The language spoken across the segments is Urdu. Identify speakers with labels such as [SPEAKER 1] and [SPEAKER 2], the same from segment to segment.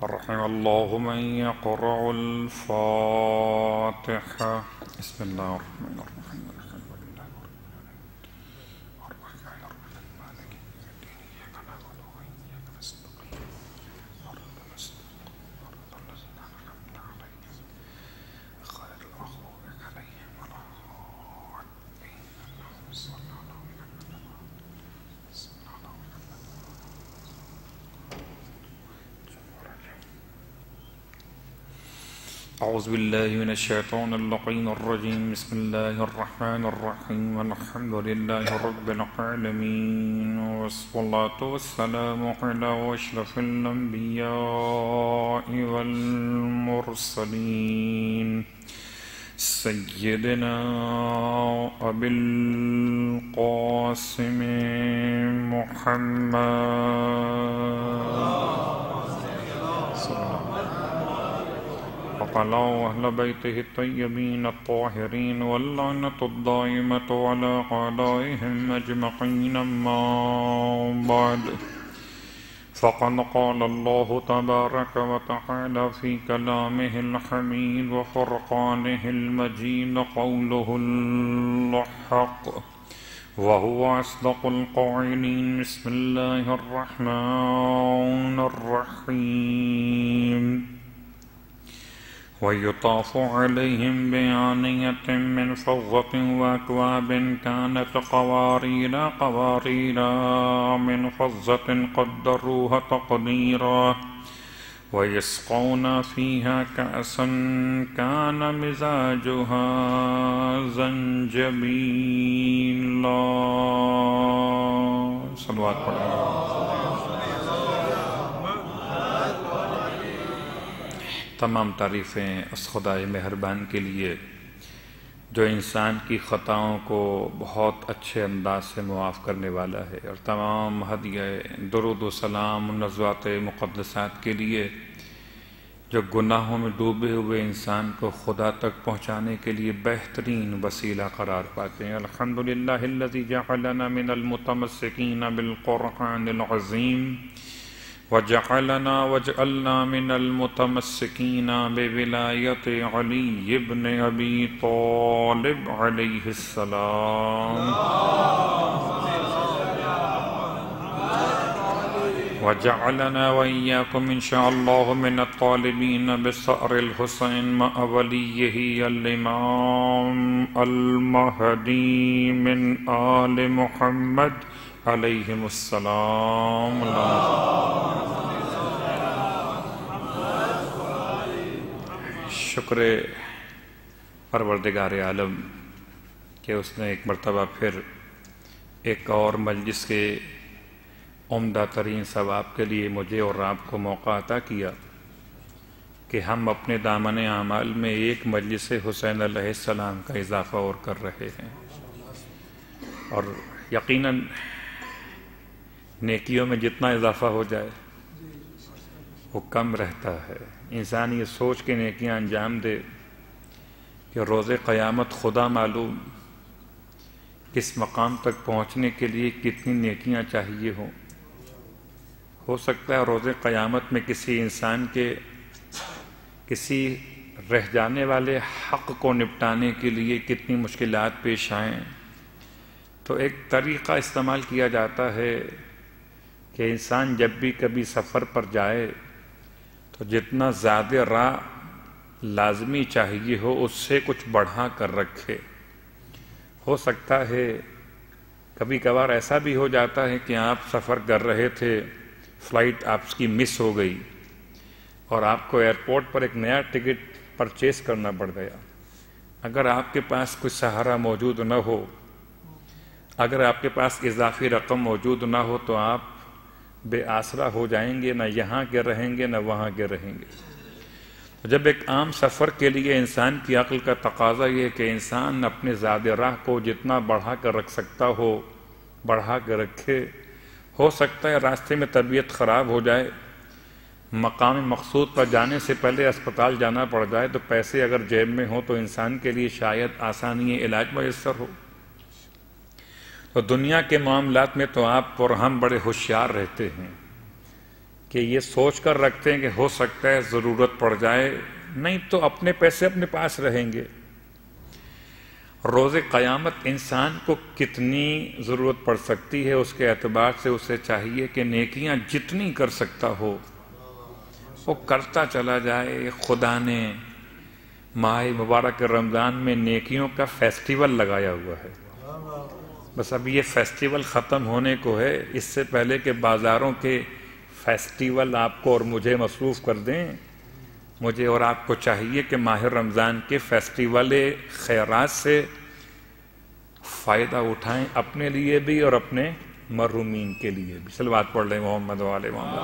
[SPEAKER 1] رحم الله من يقرأ الفاتحة. بسم الله الرحمن الرحيم. الحمد لله الرحمن الرحيم مالك يوم الدين إياك نعبد وإياك نستعين اهدنا الصراط الذين أنعمت عليهم غير المغضوب عليهم ولا الضالين. اللهم صل على محمد صل على محمد. أعوذ بالله من الشيطان اللعين الرجيم. بسم الله الرحمن الرحيم. الحمد لله رب العالمين والصلاة والسلام على أشرف الأنبياء والمرسلين سيدنا أبي القاسم محمد وعلى أهل بيته الطيبين الطاهرين واللعنة الدائمة على أعدائهم أجمعين. أما بعد، فقد قال الله تبارك وتعالى في كلامه الحميد وفرقانه المجيد قوله الحق وهو أصدق القائلين. بسم الله الرحمن الرحيم. ويطاف عليهم بآنية من فضة وأكواب كانت قوارير من فضة قدروها تقديرا ويسقون فيها كأسا كان مزاجها زنجبيلا. صلوات پڑھیں. تمام تعریفیں اس خدائے مہربان کے لیے جو انسان کی خطاؤں کو بہت اچھے انداز سے معاف کرنے والا ہے، اور تمام ہدیہ درود و سلام نزوات مقدسات کے لیے جو گناہوں میں ڈوبے ہوئے انسان کو خدا تک پہنچانے کے لیے بہترین وسیلہ قرار پاتے ہیں. الحمدللہ الذی جعلنا من المتمسکین بالقرآن العظیم وجعلنا من المتمسکین بولایت علی ابن ابی طالب علیہ السلام وجعلنا وإياكم إن شاء الله من الطالبين بثأر الحسين مع وليه الإمام المهدي من آل محمد علیہم السلام. شکر پروردگار عالم کہ اس نے ایک مرتبہ پھر ایک اور مجلس کے عمدہ ترین ثواب کے لیے مجھے اور آپ کو موقع عطا کیا کہ ہم اپنے دامن اعمال میں ایک مجلس حسین علیہ السلام کا اضافہ اور کر رہے ہیں. اور یقیناً نیکیوں میں جتنا اضافہ ہو جائے وہ کم رہتا ہے. انسان یہ سوچ کے نیکیاں انجام دے کہ روز قیامت خدا معلوم کس مقام تک پہنچنے کے لیے کتنی نیکیاں چاہیے ہوں. ہو سکتا ہے روز قیامت میں کسی انسان کے کسی رہ جانے والے حق کو نپٹانے کے لیے کتنی مشکلات پیش آئیں. تو ایک طریقہ استعمال کیا جاتا ہے کہ انسان جب بھی کبھی سفر پر جائے تو جتنا زیادہ راہ لازمی چاہیے ہو اس سے کچھ بڑھا کر رکھے. ہو سکتا ہے کبھی کبھار ایسا بھی ہو جاتا ہے کہ آپ سفر کر رہے تھے، فلائٹ آپ کی مس ہو گئی اور آپ کو ایئرپورٹ پر ایک نیا ٹکٹ پرچیز کرنا پڑ گیا. اگر آپ کے پاس کچھ سہارا موجود نہ ہو، اگر آپ کے پاس اضافی رقم موجود نہ ہو تو آپ بے آسرا ہو جائیں گے، نہ یہاں کے رہیں گے نہ وہاں کے رہیں گے. جب ایک عام سفر کے لیے انسان کی عقل کا تقاضا یہ کہ انسان اپنے زیادہ راہ کو جتنا بڑھا کر رکھ سکتا ہو بڑھا کر رکھے. ہو سکتا ہے راستے میں طبیعت خراب ہو جائے، مقام مقصود پر جانے سے پہلے اسپتال جانا پڑ جائے، تو پیسے اگر جیب میں ہوں تو انسان کے لیے شاید آسانی علاج میسر ہو. تو دنیا کے معاملات میں تو آپ اور ہم بڑے ہوشیار رہتے ہیں کہ یہ سوچ کر رکھتے ہیں کہ ہو سکتا ہے ضرورت پڑ جائے، نہیں تو اپنے پیسے اپنے پاس رہیں گے۔ روز قیامت انسان کو کتنی ضرورت پڑ سکتی ہے، اس کے اعتبار سے اسے چاہیے کہ نیکیاں جتنی کر سکتا ہو وہ کرتا چلا جائے۔ خدا نے ماہ مبارک رمضان میں نیکیوں کا فیسٹیول لگایا ہوا ہے، بس اب یہ فیسٹیول ختم ہونے کو ہے، اس سے پہلے کہ بازاروں کے فیسٹیول آپ کو اور مجھے مصروف کر دیں، مجھے اور آپ کو چاہیے کہ ماہ رمضان کے فیسٹیول خیرات سے فائدہ اٹھائیں، اپنے لیے بھی اور اپنے محرومین کے لیے بھی۔ صلوات پڑھ لیں محمد و آل محمد۔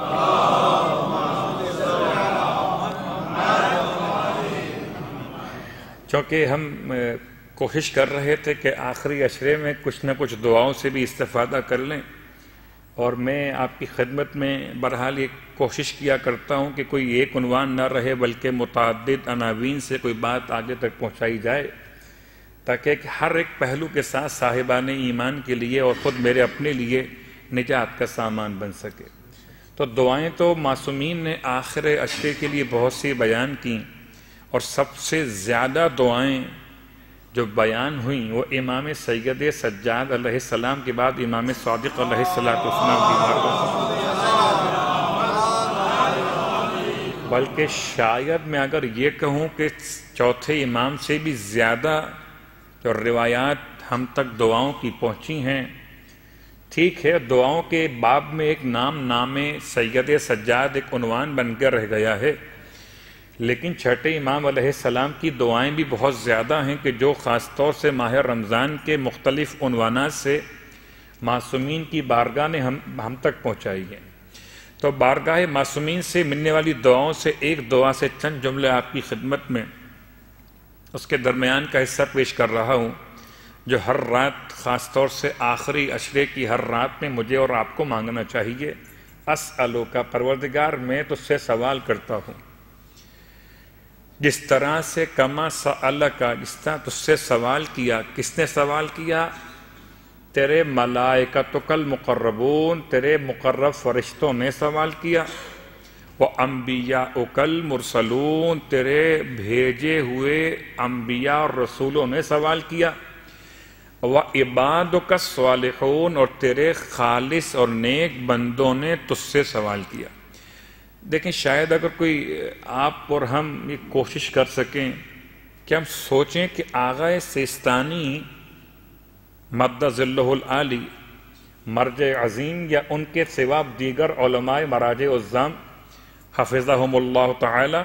[SPEAKER 1] چونکہ ہم کوشش کر رہے تھے کہ آخری عشرے میں کچھ نہ کچھ دعاؤں سے بھی استفادہ کر لیں، اور میں آپ کی خدمت میں بہرحال یہ کوشش کیا کرتا ہوں کہ کوئی ایک عنوان نہ رہے بلکہ متعدد عناوین سے کوئی بات آگے تک پہنچائی جائے، تاکہ ہر ایک پہلو کے ساتھ صاحبان ایمان کے لیے اور خود میرے اپنے لیے نجات کا سامان بن سکے۔ تو دعائیں تو معصومین نے آخر عشرے کے لیے بہت سی بیان کیں، اور سب سے زیادہ دعائیں جو بیان ہوئیں وہ امام سید سجاد علیہ السلام کے بعد امام صادق علیہ السلام کی بارگاہ، بلکہ شاید میں اگر یہ کہوں کہ چوتھے امام سے بھی زیادہ جو روایات ہم تک دعاؤں کی پہنچی ہیں۔ ٹھیک ہے، دعاؤں کے باب میں ایک نام سید سجاد ایک عنوان بن کر رہ گیا ہے، لیکن چھٹے امام علیہ السلام کی دعائیں بھی بہت زیادہ ہیں کہ جو خاص طور سے ماہ رمضان کے مختلف عنوانات سے معصومین کی بارگاہ نے ہم تک پہنچائی ہیں۔ تو بارگاہ معصومین سے ملنے والی دعاؤں سے ایک دعا سے چند جملے آپ کی خدمت میں اس کے درمیان کا حصہ پیش کر رہا ہوں، جو ہر رات خاص طور سے آخری عشرے کی ہر رات میں مجھے اور آپ کو مانگنا چاہیے۔ اسألو کا پروردگار میں تجھ سے سوال کرتا ہوں، جس طرح سے کما سألکا، جس طرح تجھ سے سوال کیا۔ کس نے سوال کیا؟ تیرے ملائکۃ المقربون، تیرے مقرب فرشتوں نے سوال کیا۔ وَأَنْبِيَاؤُكَ الْمُرْسَلُونَ، تیرے بھیجے ہوئے انبیاء اور رسولوں نے سوال کیا۔ وَعِبَادُكَ الصَّالِحُونَ، اور تیرے خالص اور نیک بندوں نے تجھ سے سوال کیا۔ دیکھیں، شاید اگر کوئی آپ اور ہم یہ کوشش کر سکیں کہ ہم سوچیں کہ آغا سیستانی مد ظلہ العالی، مرجع عظیم، یا ان کے سوا دیگر علماء مراجع عظام حفظہم اللہ تعالی،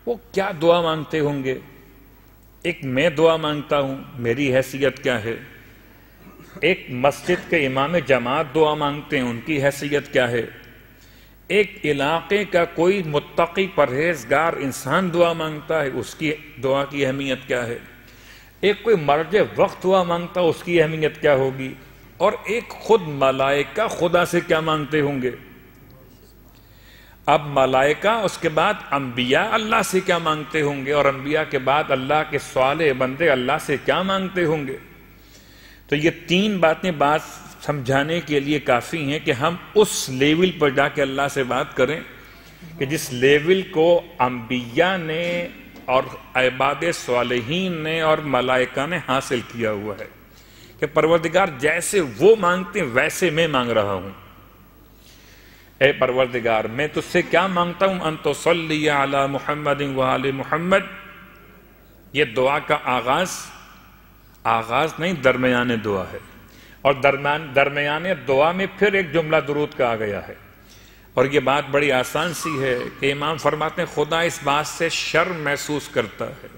[SPEAKER 1] وہ کیا دعا مانگتے ہوں گے؟ ایک میں دعا مانگتا ہوں، میری حیثیت کیا ہے؟ ایک مسجد کے امام جماعت دعا مانگتے ہیں، ان کی حیثیت کیا ہے؟ ایک علاقے کا کوئی متقی پرہیزگار انسان دعا مانگتا ہے، اس کی دعا کی اہمیت کیا ہے؟ ایک کوئی مرجع وقت دعا مانگتا ہے، اس کی اہمیت کیا ہوگی؟ اور ایک خود ملائکہ خدا سے کیا مانگتے ہوں گے؟ اب ملائکہ، اس کے بعد انبیاء اللہ سے کیا مانگتے ہوں گے، اور انبیاء کے بعد اللہ کے صالح بندے اللہ سے کیا مانگتے ہوں گے؟ تو یہ تین باتیں سمجھانے کے لیے کافی ہیں کہ ہم اس لیول پر جا کے اللہ سے بات کریں کہ جس لیول کو انبیاء نے اور عباد صالحین نے اور ملائکہ نے حاصل کیا ہوا ہے، کہ پروردگار جیسے وہ مانگتے ہیں ویسے میں مانگ رہا ہوں۔ اے پروردگار، میں تجھ سے کیا مانگتا ہوں؟ ان تصلی علی محمد وآل محمد۔ یہ دعا کا آغاز نہیں، درمیان دعا ہے، اور درمیان دعا میں پھر ایک جملہ درود کا آ گیا ہے۔ اور یہ بات بڑی آسان سی ہے کہ امام فرماتے ہیں خدا اس بات سے شرم محسوس کرتا ہے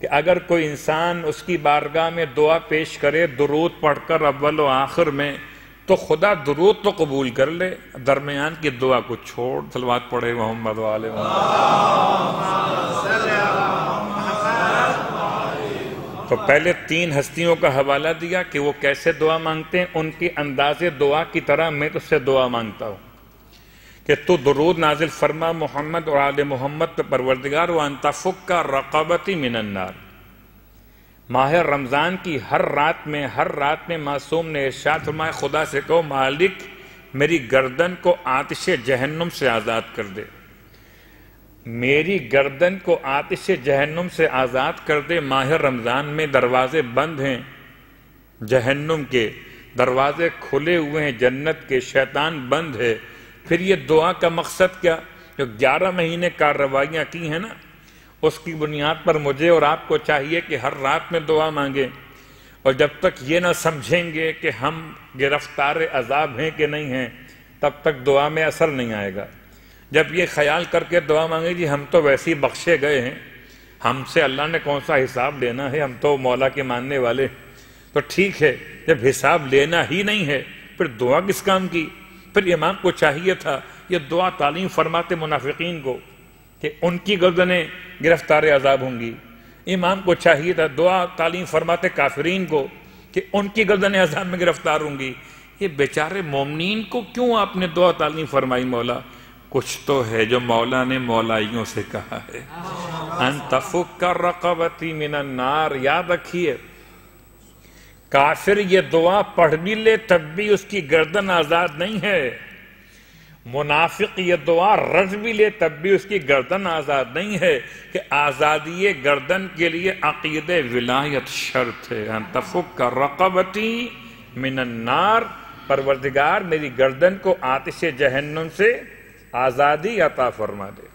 [SPEAKER 1] کہ اگر کوئی انسان اس کی بارگاہ میں دعا پیش کرے درود پڑھ کر اول و آخر میں، تو خدا درود تو قبول کر لے، درمیان کی دعا کو چھوڑ۔ صلوات پڑھے محمد و آل محمد۔ تو پہلے تین ہستیوں کا حوالہ دیا کہ وہ کیسے دعا مانگتے ہیں، ان کی انداز دعا کی طرح میں تجھ سے دعا مانگتا ہوں کہ تو درود نازل فرما محمد اور آل محمد پہ پروردگار، وَأَن تَفُكَّ رَقَبَتِي مِنَ النَّارِ۔ ماہ رمضان کی ہر رات میں معصوم نے ارشاد فرمایا خدا سے کہو مالک میری گردن کو آتش جہنم سے آزاد کر دے، میری گردن کو آتش جہنم سے آزاد کر دے۔ ماہ رمضان میں دروازے بند ہیں جہنم کے، دروازے کھلے ہوئے ہیں جنت کے، شیطان بند ہے۔ پھر یہ دعا کا مقصد کیا؟ جو 11 مہینے کارروائیاں کی ہیں نا، اس کی بنیاد پر مجھے اور آپ کو چاہیے کہ ہر رات میں دعا مانگیں، اور جب تک یہ نہ سمجھیں گے کہ ہم گرفتار عذاب ہیں کہ نہیں ہیں، تب تک دعا میں اثر نہیں آئے گا۔ جب یہ خیال کر کے دعا مانگے جی ہم تو ویسے ہی بخشے گئے ہیں، ہم سے اللہ نے کون سا حساب لینا ہے، ہم تو مولا کے ماننے والے، تو ٹھیک ہے۔ جب حساب لینا ہی نہیں ہے پھر دعا کس کام کی؟ پھر امام کو چاہیے تھا یہ دعا تعلیم فرماتے منافقین کو کہ ان کی گردنیں گرفتار عذاب ہوں گی، امام کو چاہیے تھا دعا تعلیم فرماتے کافرین کو کہ ان کی گردنیں عذاب میں گرفتار ہوں گی۔ یہ بیچارے مومنین کو کیوں آپ نے دعا تعلیم فرمائی؟ مولا کچھ تو ہے جو مولا نے مولائیوں سے کہا ہے، ان تفک رقبتی من النار۔ یاد رکھیے کافر یہ دعا پڑھ بھی لے تب بھی اس کی گردن آزاد نہیں ہے، منافق یہ دعا رٹ بھی لے تب بھی اس کی گردن آزاد نہیں ہے، کہ آزادی گردن کے لیے عقید ولایت شرط ہے۔ ان تفک رقبتی من النار، پروردگار میری گردن کو آتش جہنم سے آزادی عطا فرما دے۔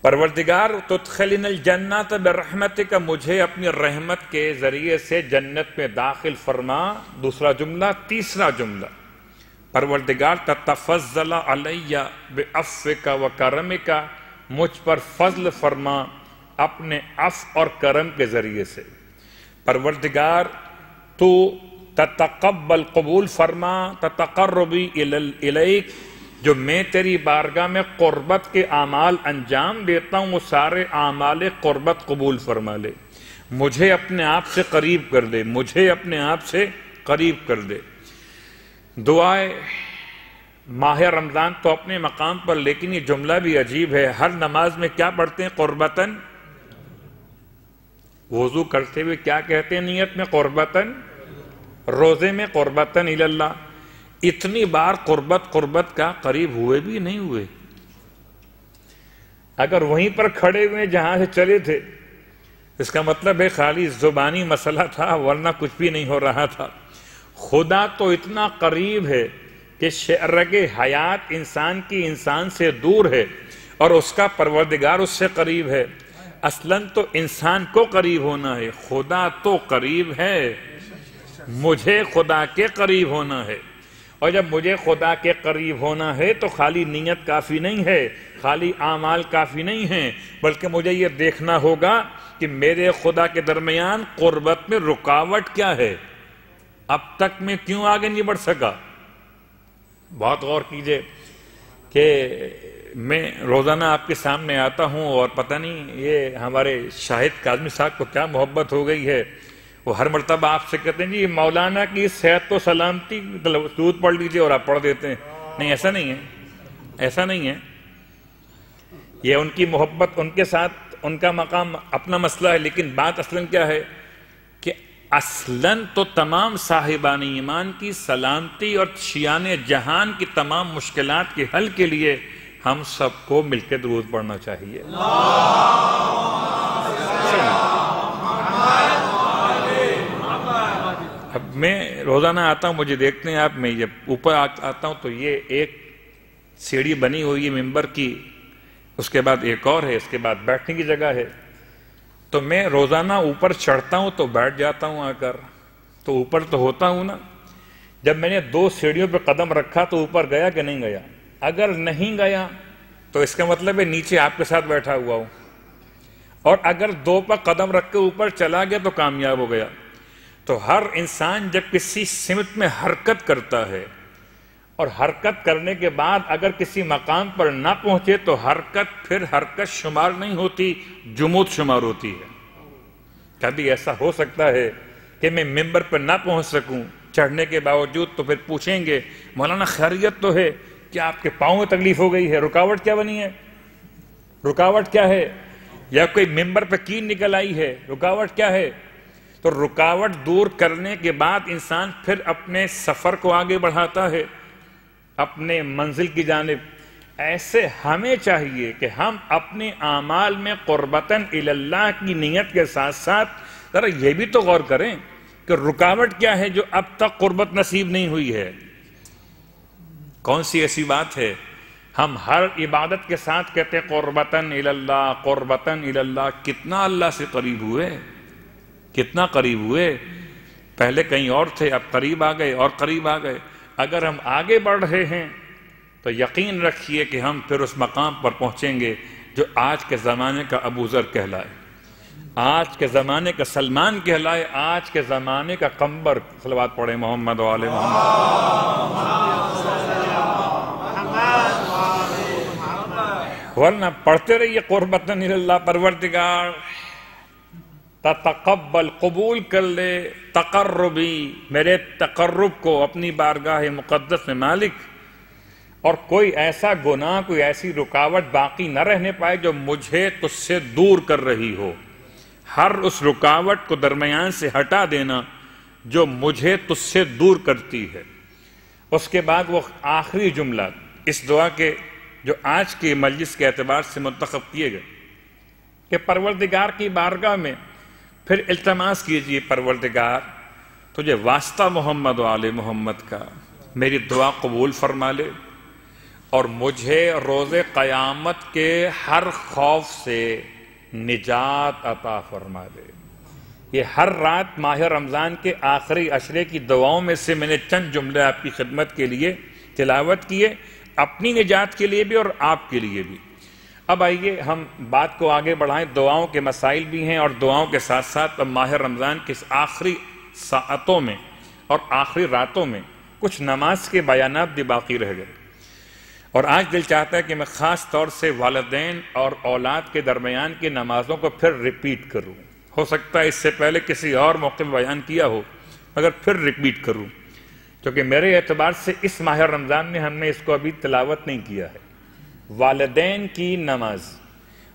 [SPEAKER 1] پروردگار تدخلن الجنت برحمتک، مجھے اپنی رحمت کے ذریعے سے جنت میں داخل فرما۔ دوسرا جملہ۔ تیسرا جملہ، پروردگار تتفضل علی بعفوک و کرمک، مجھ پر فضل فرما اپنے عفو اور کرم کے ذریعے سے۔ پروردگار تو تتقبل، قبول فرما، تتقربی الیک، جو میں تیری بارگاہ میں قربت کے اعمال انجام دیتا ہوں وہ سارے اعمال قربت قبول فرما لے، مجھے اپنے آپ سے قریب کر دے، مجھے اپنے آپ سے قریب کر دے۔ دعائے ماہ رمضان تو اپنے مقام پر، لیکن یہ جملہ بھی عجیب ہے، ہر نماز میں کیا پڑھتے ہیں؟ قربتاً۔ وضو کرتے ہوئے کیا کہتے ہیں نیت میں؟ قربتاً۔ روزے میں قربتاً الی اللہ۔ اتنی بار قربت کا قریب ہوئے بھی نہیں ہوئے؟ اگر وہیں پر کھڑے ہوئے جہاں سے چلے تھے، اس کا مطلب ہے خالی زبانی مسئلہ تھا، ورنہ کچھ بھی نہیں ہو رہا تھا۔ خدا تو اتنا قریب ہے کہ شرگ حیات انسان کی انسان سے دور ہے، اور اس کا پروردگار اس سے قریب ہے۔ اصلاً تو انسان کو قریب ہونا ہے، خدا تو قریب ہے، مجھے خدا کے قریب ہونا ہے۔ اور جب مجھے خدا کے قریب ہونا ہے تو خالی نیت کافی نہیں ہے، خالی اعمال کافی نہیں ہیں، بلکہ مجھے یہ دیکھنا ہوگا کہ میرے خدا کے درمیان قربت میں رکاوٹ کیا ہے، اب تک میں کیوں آگے نہیں بڑھ سکا۔ بہت غور کیجئے کہ میں روزانہ آپ کے سامنے آتا ہوں، اور پتہ نہیں یہ ہمارے شاہد کاظمی صاحب کو کیا محبت ہو گئی ہے، وہ ہر مرتبہ آپ سے کہتے ہیں جی مولانا کی صحت و سلامتی درود پڑھ لیجئے، اور آپ پڑھ دیتے ہیں۔ نہیں، ایسا نہیں ہے، ایسا نہیں ہے۔ یہ ان کی محبت، ان کے ساتھ ان کا مقام اپنا مسئلہ ہے، لیکن بات اصلاً کیا ہے کہ اصلاً تو تمام صاحبان ایمان کی سلامتی اور شیان جہان کی تمام مشکلات کے حل کے لیے ہم سب کو مل کے درود پڑھنا چاہیے۔ اب میں روزانہ آتا ہوں، مجھے دیکھتے ہیں آپ، میں جب اوپر آتا ہوں تو یہ ایک سیڑھی بنی ہوئی ہے ممبر کی، اس کے بعد ایک اور ہے، اس کے بعد بیٹھنے کی جگہ ہے، تو میں روزانہ اوپر چڑھتا ہوں تو بیٹھ جاتا ہوں آ کر، تو اوپر تو ہوتا ہوں نا۔ جب میں نے 2 سیڑھیوں پہ قدم رکھا تو اوپر گیا کہ نہیں گیا؟ اگر نہیں گیا تو اس کا مطلب ہے نیچے آپ کے ساتھ بیٹھا ہوا ہوں، اور اگر 2 پر قدم رکھ کے اوپر چلا گیا تو کامیاب ہو گیا۔ تو ہر انسان جب کسی سمت میں حرکت کرتا ہے، اور حرکت کرنے کے بعد اگر کسی مقام پر نہ پہنچے تو حرکت پھر حرکت شمار نہیں ہوتی، جمود شمار ہوتی ہے۔ کبھی ایسا ہو سکتا ہے کہ میں ممبر پر نہ پہنچ سکوں چڑھنے کے باوجود، تو پھر پوچھیں گے مولانا خیریت تو ہے، کیا آپ کے پاؤں میں تکلیف ہو گئی ہے؟ رکاوٹ کیا بنی ہے؟ رکاوٹ کیا ہے؟ یا کوئی ممبر پہ کین نکل آئی ہے؟ رکاوٹ کیا ہے؟ تو رکاوٹ دور کرنے کے بعد انسان پھر اپنے سفر کو آگے بڑھاتا ہے۔ اپنے منزل کی جانب، ایسے ہمیں چاہیے کہ ہم اپنے اعمال میں قربتاً الی اللہ کی نیت کے ساتھ ساتھ ذرا یہ بھی تو غور کریں کہ رکاوٹ کیا ہے جو اب تک قربت نصیب نہیں ہوئی ہے۔ کون سی ایسی بات ہے؟ ہم ہر عبادت کے ساتھ کہتے قربتاً الی اللہ، قربتاً الی اللہ۔ کتنا اللہ سے قریب ہوئے، کتنا قریب ہوئے؟ پہلے کہیں اور تھے، اب قریب آ گئے اور قریب آ گئے۔ اگر ہم آگے بڑھ رہے ہیں تو یقین رکھیے کہ ہم پھر اس مقام پر پہنچیں گے جو آج کے زمانے کا ابو ذر کہلائے، آج کے زمانے کا سلمان کہلائے، آج کے زمانے کا قمبر۔ صلوات پڑھیں محمد و آل محمد۔ ورنہ پڑھتے رہیے قربتاً الی اللہ، پروردگار تقبل، قبول کر لے تقربی، میرے تقرب کو اپنی بارگاہ مقدس میں مالک، اور کوئی ایسا گناہ، کوئی ایسی رکاوٹ باقی نہ رہنے پائے جو مجھے تجھ سے دور کر رہی ہو۔ ہر اس رکاوٹ کو درمیان سے ہٹا دینا جو مجھے تجھ سے دور کرتی ہے۔ اس کے بعد وہ آخری جملہ اس دعا کے جو آج کے مجلس کے اعتبار سے منتخب کیے گئے کہ پروردگار کی بارگاہ میں پھر التماس کیجئے، پروردگار تجھے واسطہ محمد و آل محمد کا میری دعا قبول فرما لے، اور مجھے روز قیامت کے ہر خوف سے نجات عطا فرما دے۔ یہ ہر رات ماہ رمضان کے آخری عشرے کی دعاؤں میں سے میں نے چند جملے آپ کی خدمت کے لیے تلاوت کیے، اپنی نجات کے لیے بھی اور آپ کے لیے بھی۔ اب آئیے ہم بات کو آگے بڑھائیں، دعاؤں کے مسائل بھی ہیں اور دعاؤں کے ساتھ ساتھ اب ماہ رمضان کے آخری ساعتوں میں اور آخری راتوں میں کچھ نماز کے بیانات بھی باقی رہ گئے، اور آج دل چاہتا ہے کہ میں خاص طور سے والدین اور اولاد کے درمیان کی نمازوں کو پھر ریپیٹ کروں۔ ہو سکتا ہے اس سے پہلے کسی اور موقع میں بیان کیا ہو، مگر پھر ریپیٹ کروں، کیونکہ میرے اعتبار سے اس ماہ رمضان میں ہم نے اس کو ابھی تلاوت نہیں کیا ہے۔ والدین کی نماز،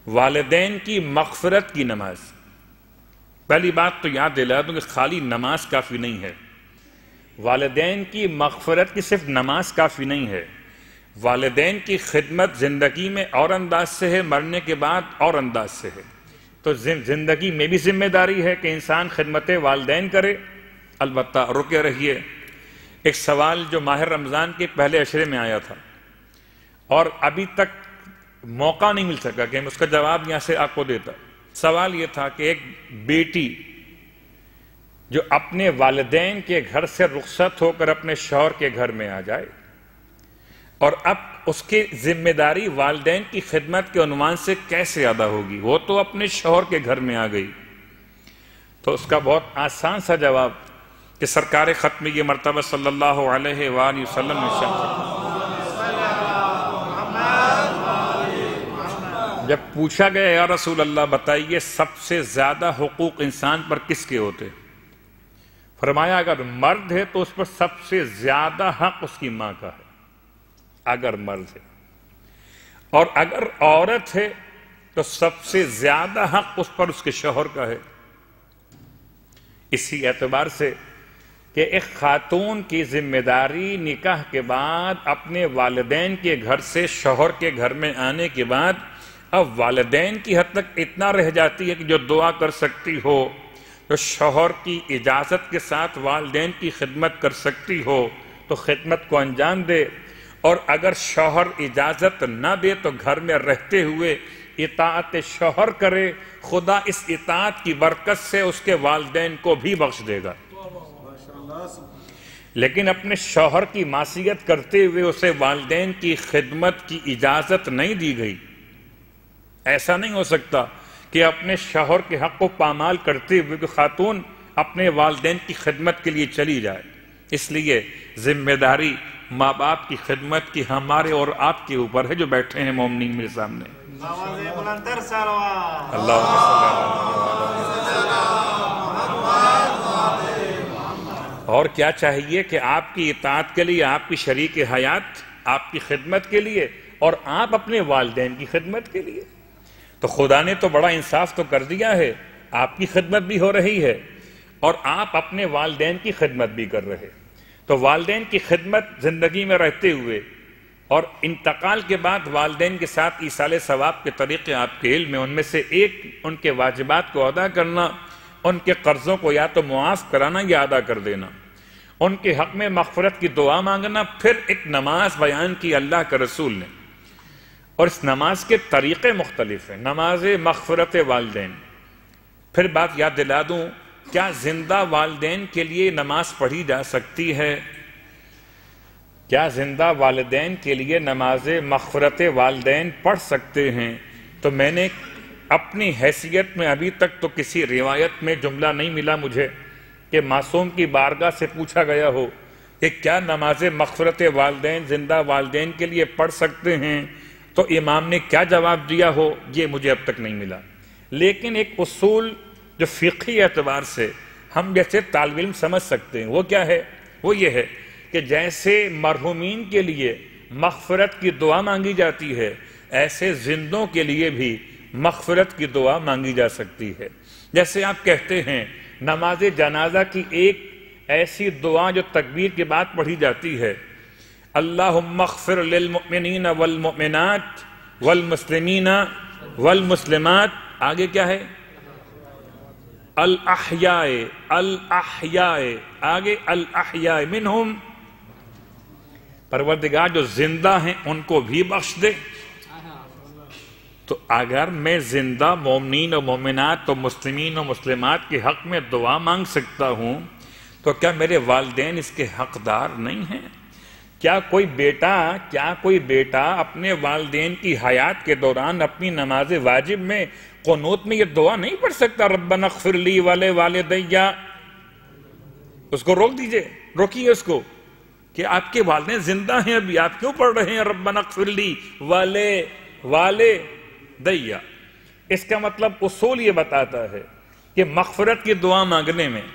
[SPEAKER 1] والدین کی مغفرت کی نماز۔ پہلی بات تو یاد دلا دوں کہ خالی نماز کافی نہیں ہے، والدین کی مغفرت کی صرف نماز کافی نہیں ہے، والدین کی خدمت زندگی میں اور انداز سے ہے، مرنے کے بعد اور انداز سے ہے۔ تو زندگی میں بھی ذمہ داری ہے کہ انسان خدمت والدین کرے، البتہ رکے رہیے۔ ایک سوال جو ماہ رمضان کے پہلے عشرے میں آیا تھا اور ابھی تک موقع نہیں مل سکا کہ میں اس کا جواب یہاں سے آپ کو دیتا۔ سوال یہ تھا کہ ایک بیٹی جو اپنے والدین کے گھر سے رخصت ہو کر اپنے شوہر کے گھر میں آ جائے اور اب اس کی ذمہ داری والدین کی خدمت کے عنوان سے کیسے ادا ہوگی؟ وہ تو اپنے شوہر کے گھر میں آ گئی۔ تو اس کا بہت آسان سا جواب کہ سرکار ختم یہ مرتبہ صلی اللہ علیہ وآلہ وسلم نے جب پوچھا گیا یا رسول اللہ بتائیے سب سے زیادہ حقوق انسان پر کس کے ہوتے؟ فرمایا اگر مرد ہے تو اس پر سب سے زیادہ حق اس کی ماں کا ہے، اگر مرد ہے، اور اگر عورت ہے تو سب سے زیادہ حق اس پر اس کے شوہر کا ہے۔ اسی اعتبار سے کہ ایک خاتون کی ذمہ داری نکاح کے بعد اپنے والدین کے گھر سے شوہر کے گھر میں آنے کے بعد اب والدین کی حد تک اتنا رہ جاتی ہے کہ جو دعا کر سکتی ہو، جو شوہر کی اجازت کے ساتھ والدین کی خدمت کر سکتی ہو تو خدمت کو انجام دے، اور اگر شوہر اجازت نہ دے تو گھر میں رہتے ہوئے اطاعت شوہر کرے، خدا اس اطاعت کی برکت سے اس کے والدین کو بھی بخش دے گا۔ لیکن اپنے شوہر کی معصیت کرتے ہوئے اسے والدین کی خدمت کی اجازت نہیں دی گئی۔ ایسا نہیں ہو سکتا کہ اپنے شوہر کے حق کو پامال کرتے ہوئے کہ خاتون اپنے والدین کی خدمت کے لیے چلی جائے۔ اس لیے ذمہ داری ماں باپ کی خدمت کی ہمارے اور آپ کے اوپر ہے جو بیٹھے ہیں مومنین میرے سامنے۔ اور کیا چاہیے کہ آپ کی اطاعت کے لیے، آپ کی شریک حیات، آپ کی خدمت کے لیے اور آپ اپنے والدین کی خدمت کے لیے۔ تو خدا نے تو بڑا انصاف تو کر دیا ہے، آپ کی خدمت بھی ہو رہی ہے اور آپ اپنے والدین کی خدمت بھی کر رہے۔ تو تو والدین کی خدمت زندگی میں رہتے ہوئے اور انتقال کے بعد والدین کے ساتھ ایصال ثواب کے طریقے آپ کے علم میں، ان میں سے ایک ان کے واجبات کو ادا کرنا، ان کے قرضوں کو یا تو معاف کرانا یا ادا کر دینا، ان کے حق میں مغفرت کی دعا مانگنا، پھر ایک نماز بیان کی اللہ کے رسول نے، اور اس نماز کے طریقے مختلف ہیں۔ نماز مغفرت والدین، پھر بات یاد دلا دوں، کیا زندہ والدین کے لیے نماز پڑھی جا سکتی ہے؟ کیا زندہ والدین کے لیے نماز مغفرت والدین پڑھ سکتے ہیں؟ تو میں نے اپنی حیثیت میں ابھی تک تو کسی روایت میں جملہ نہیں ملا مجھے کہ معصوم کی بارگاہ سے پوچھا گیا ہو کہ کیا نماز مغفرت والدین زندہ والدین کے لیے پڑھ سکتے ہیں، تو امام نے کیا جواب دیا ہو، یہ مجھے اب تک نہیں ملا۔ لیکن ایک اصول جو فقہی اعتبار سے ہم جیسے طالب علم سمجھ سکتے ہیں، وہ کیا ہے؟ وہ یہ ہے کہ جیسے مرحومین کے لیے مغفرت کی دعا مانگی جاتی ہے، ایسے زندوں کے لیے بھی مغفرت کی دعا مانگی جا سکتی ہے۔ جیسے آپ کہتے ہیں نماز جنازہ کی ایک ایسی دعا جو تکبیر کے بعد پڑھی جاتی ہے، اللہم اغفر للمؤمنین والمؤمنات والمسلمین والمسلمات، آگے کیا ہے؟ الاحیاء الاحیاء، آگے الاحیاء منہم، پروردگار جو زندہ ہیں ان کو بھی بخش دے۔ تو اگر میں زندہ مومنین و مومنات و مسلمین و مسلمات کے حق میں دعا مانگ سکتا ہوں، تو کیا میرے والدین اس کے حقدار نہیں ہیں؟ کیا کوئی بیٹا اپنے والدین کی حیات کے دوران اپنی نماز واجب میں قنوت میں یہ دعا نہیں پڑھ سکتا؟ ربنا اغفر لی ولوالدیا، اس کو روک دیجئے، روکیے اس کو کہ آپ کے والدین زندہ ہیں، ابھی آپ کیوں پڑھ رہے ہیں ربنا اغفر لی ولوالدیا؟ اس کا مطلب اصول یہ بتاتا ہے کہ مغفرت کی دعا مانگنے میں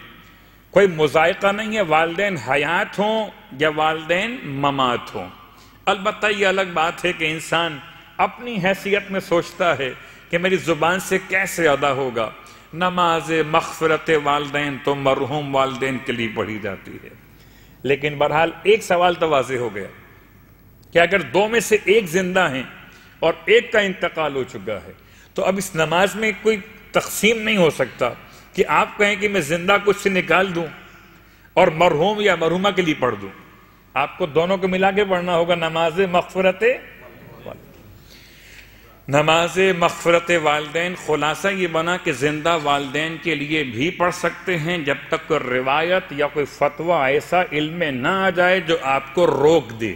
[SPEAKER 1] کوئی مذائقہ نہیں ہے، والدین حیات ہوں یا والدین ممات ہوں۔ البتہ یہ الگ بات ہے کہ انسان اپنی حیثیت میں سوچتا ہے کہ میری زبان سے کیسے ادا ہوگا۔ نماز مغفرت والدین تو مرحوم والدین کے لیے پڑھی جاتی ہے، لیکن بہرحال ایک سوال تو واضح ہو گیا کہ اگر دو میں سے ایک زندہ ہیں اور ایک کا انتقال ہو چکا ہے، تو اب اس نماز میں کوئی تقسیم نہیں ہو سکتا کہ آپ کہیں کہ میں زندہ کچھ سے نکال دوں اور مرحوم یا مرحومہ کے لیے پڑھ دوں۔ آپ کو دونوں کو ملا کے پڑھنا ہوگا، نماز مغفرت والدین۔ خلاصہ یہ بنا کہ زندہ والدین کے لیے بھی پڑھ سکتے ہیں جب تک کوئی روایت یا کوئی فتویٰ ایسا علم میں نہ آ جائے جو آپ کو روک دے،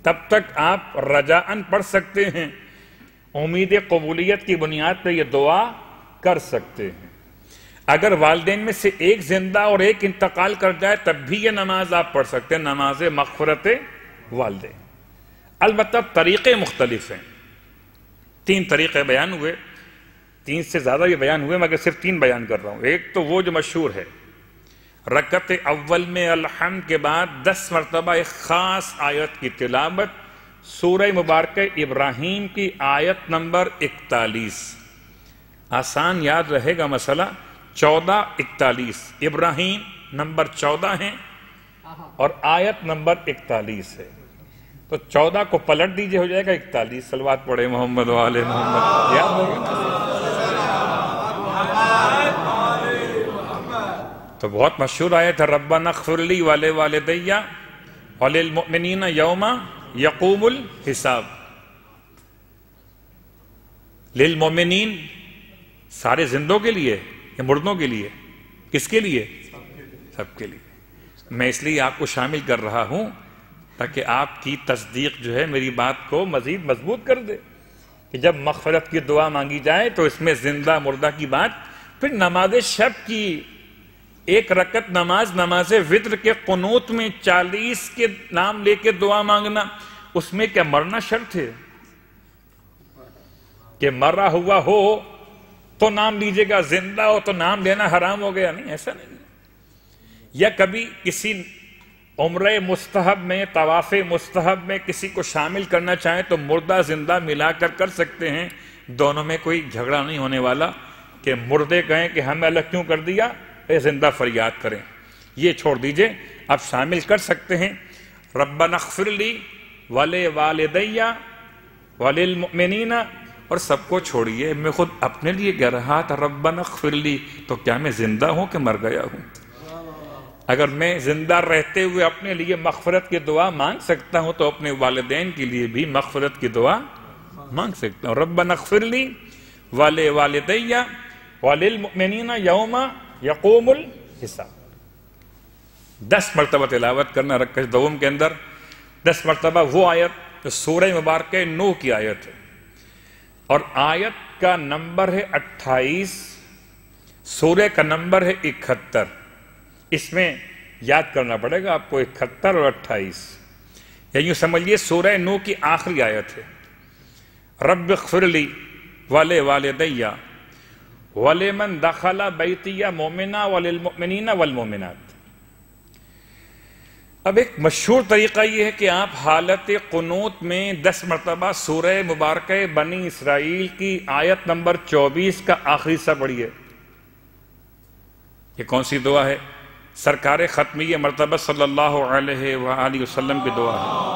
[SPEAKER 1] تب تک آپ رجاءً پڑھ سکتے ہیں، امید قبولیت کی بنیاد پہ یہ دعا کر سکتے ہیں۔ اگر والدین میں سے ایک زندہ اور ایک انتقال کر جائے تب بھی یہ نماز آپ پڑھ سکتے ہیں، نماز مغفرت والدین۔ البتہ طریقے مختلف ہیں، 3 طریقے بیان ہوئے، 3 سے زیادہ یہ بیان ہوئے، مگر صرف 3 بیان کر رہا ہوں۔ ایک تو وہ جو مشہور ہے، رکعت اول میں الحمد کے بعد 10 مرتبہ ایک خاص آیت کی تلاوت، سورہ مبارکہ ابراہیم کی آیت نمبر 41۔ آسان یاد رہے گا مسئلہ، 14-41، ابراہیم نمبر 14 ہے اور آیت نمبر 41 ہے، تو 14 کو پلٹ دیجئے ہو جائے گا 41۔ صلوات پڑھے محمد و آل محمد، یاد ہوگا؟ تو بہت مشہور آیت ہے، ربنا اغفر لی ولوالدی وللمؤمنین یوم یقوم الحساب۔ للمؤمنین سارے زندوں کے لیے یا مردوں کے لیے؟ کس کے لیے؟ سب کے لیے۔ میں اس لیے آپ کو شامل کر رہا ہوں تاکہ آپ کی تصدیق جو ہے میری بات کو مزید مضبوط کر دے کہ جب مغفرت کی دعا مانگی جائے تو اس میں زندہ مردہ کی بات۔ پھر نماز شب کی ایک رکعت نماز، نماز وتر کے قنوت میں 40 کے نام لے کے دعا مانگنا، اس میں کیا مرنا شرط ہے کہ مرا ہوا ہو تو نام لیجئے گا، زندہ ہو تو نام لینا حرام ہو گیا؟ نہیں، ایسا نہیں۔ یا کبھی کسی عمرہ مستحب میں، طواف مستحب میں کسی کو شامل کرنا چاہیں تو مردہ زندہ ملا کر سکتے ہیں، دونوں میں کوئی جھگڑا نہیں ہونے والا کہ مردے کہیں کہ ہمیں اللہ کیوں کر دیا، اے زندہ فریاد کریں۔ یہ چھوڑ دیجئے، آپ شامل کر سکتے ہیں ربنا اغفر لی ولوالدی وللمؤمنین، اور سب کو چھوڑیے، میں خود اپنے لیے کہہ رہا تھا ربنا اغفر لی، تو کیا میں زندہ ہوں کہ مر گیا ہوں؟ اگر میں زندہ رہتے ہوئے اپنے لیے مغفرت کی دعا مانگ سکتا ہوں تو اپنے والدین کے لیے بھی مغفرت کی دعا مانگ سکتا ہوں۔ ربنا اغفر لی ولوالدی وللمؤمنین یوم یقوم الحساب، 10 مرتبہ تلاوت کرنا رکعت دوم کے اندر، 10 مرتبہ وہ آیت جو سورہ مبارکہ نوح کی آیت ہے، اور آیت کا نمبر ہے 28، سورہ کا نمبر ہے 71۔ اس میں یاد کرنا پڑے گا آپ کو 71 اور 28، یا یوں سمجھیے سورہ نوح کی آخری آیت ہے، رب اغفر لی ولوالدی ولمن دخل بیتی مؤمنا وللمؤمنین والمؤمنات۔ اب ایک مشہور طریقہ یہ ہے کہ آپ حالت قنوت میں 10 مرتبہ سورہ مبارکہ بنی اسرائیل کی آیت نمبر 24 کا آخری حصہ پڑھیے۔ یہ کون سی دعا ہے؟ سرکار ختمیہ مرتبہ صلی اللہ علیہ وآلہ وسلم کی دعا ہے۔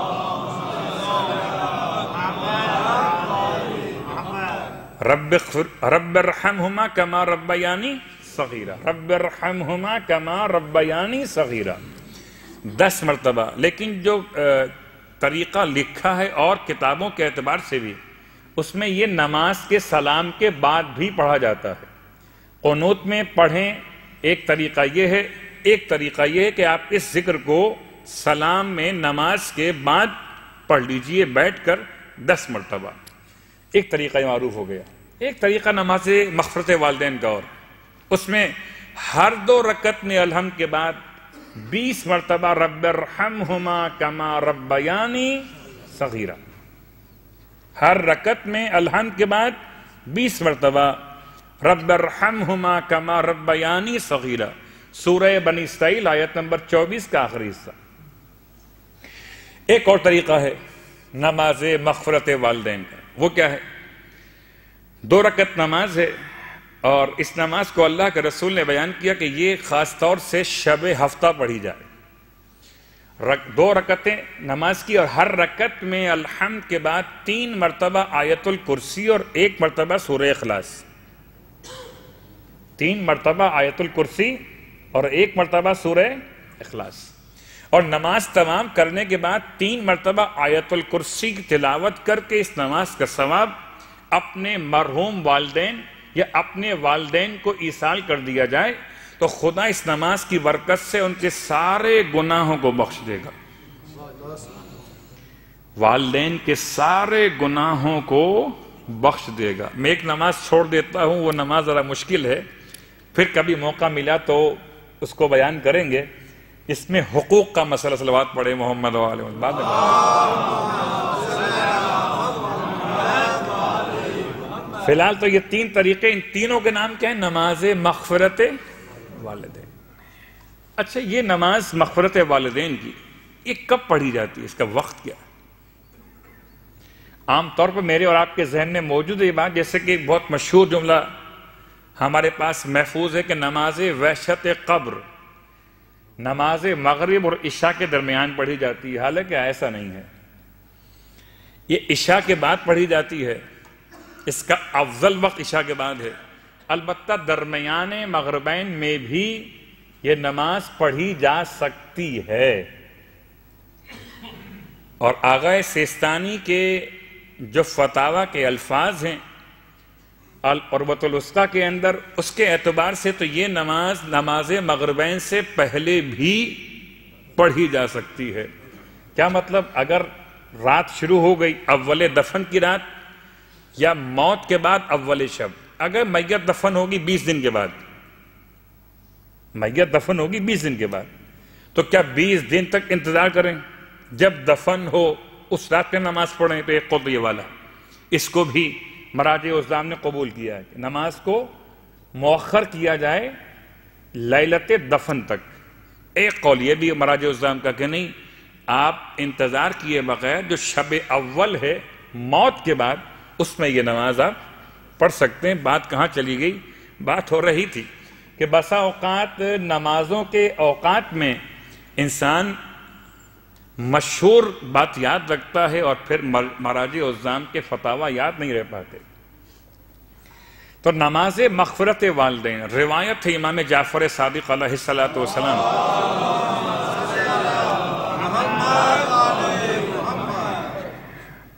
[SPEAKER 1] رب ارحمہما کما ربیانی صغیرہ، رب ارحمہما کما ربیانی صغیرہ، 10 مرتبہ۔ لیکن جو طریقہ لکھا ہے اور کتابوں کے اعتبار سے بھی، اس میں یہ نماز کے سلام کے بعد بھی پڑھا جاتا ہے۔ قنوت میں پڑھیں، ایک طریقہ یہ ہے، ایک طریقہ یہ ہے کہ آپ اس ذکر کو سلام میں نماز کے بعد پڑھ لیجئے بیٹھ کر 10 مرتبہ، ایک طریقہ معروف ہو گیا۔ ایک طریقہ نماز مغفرت والدین کا، اور اس میں ہر 2 رکعت میں الحمد کے بعد 20 مرتبہ رب ارحمہما کما ربیانی صغیرہ، ہر رکعت میں الحمد کے بعد 20 مرتبہ رب ارحمہما کما ربیانی صغیرہ، سورہ بنی اسرائیل آیت نمبر 24 کا آخری حصہ۔ ایک اور طریقہ ہے نماز مغفرت والدین کا، وہ کیا ہے؟ 2 رکعت نماز ہے، اور اس نماز کو اللہ کے رسول نے بیان کیا کہ یہ خاص طور سے شب ہفتہ پڑھی جائے۔ 2 رکعتیں نماز کی، اور ہر رکعت میں الحمد کے بعد 3 مرتبہ آیت الکرسی اور 1 مرتبہ سورہ اخلاص، 3 مرتبہ آیت الکرسی اور 1 مرتبہ سورہ اخلاص، اور نماز تمام کرنے کے بعد 3 مرتبہ آیت الکرسی کی تلاوت کر کے اس نماز کا ثواب اپنے مرحوم والدین یا اپنے والدین کو ایصال کر دیا جائے تو خدا اس نماز کی برکت سے ان کے سارے گناہوں کو بخش دے گا، والدین کے سارے گناہوں کو بخش دے گا۔ میں ایک نماز چھوڑ دیتا ہوں، وہ نماز ذرا مشکل ہے، پھر کبھی موقع ملا تو اس کو بیان کریں گے۔ اس میں حقوق کا مسئلہ، صلوات پڑھے محمد و آلہ محمد۔ فی الحال تو یہ 3 طریقے، ان تینوں کے نام کیا ہیں؟ نماز مغفرت والدین۔ اچھا، یہ نماز مغفرت والدین کی یہ کب پڑھی جاتی ہے؟ اس کا وقت کیا ہے؟ عام طور پر میرے اور آپ کے ذہن میں موجود ہے یہ بات، جیسے کہ ایک بہت مشہور جملہ ہمارے پاس محفوظ ہے کہ نماز وحشت قبر نماز مغرب اور عشاء کے درمیان پڑھی جاتی ہے، حالانکہ ایسا نہیں ہے، یہ عشاء کے بعد پڑھی جاتی ہے، اس کا افضل وقت عشاء کے بعد ہے۔ البتہ درمیان مغربین میں بھی یہ نماز پڑھی جا سکتی ہے، اور آغا سیستانی کے جو فتاوی کے الفاظ ہیں العروۃ الوثقی کے اندر، اس کے اعتبار سے تو یہ نماز مغربین سے پہلے بھی پڑھی جا سکتی ہے۔ کیا مطلب؟ اگر رات شروع ہو گئی اول دفن کی رات، یا موت کے بعد اول شب، اگر میت دفن ہوگی 20 دن کے بعد، میت دفن ہوگی 20 دن کے بعد، تو کیا 20 دن تک انتظار کریں؟ جب دفن ہو اس رات میں نماز پڑھیں؟ تو ایک قول یہ والا، اس کو بھی مراجع اسلام نے قبول کیا ہے کہ نماز کو مؤخر کیا جائے لیلت دفن تک۔ ایک قول یہ بھی مراجع اسلام کا کہ نہیں، آپ انتظار کیے بغیر جو شب اول ہے موت کے بعد، اس میں یہ نماز آپ پڑھ سکتے ہیں۔ بات کہاں چلی گئی؟ بات ہو رہی تھی کہ بسا اوقات نمازوں کے اوقات میں انسان مشہور بات یاد رکھتا ہے اور پھر مراجع عظام کے فتاوی یاد نہیں رہ پاتے. تو نماز مغفرت والدین روایت ہے امام جعفر صادق علیہ السلام.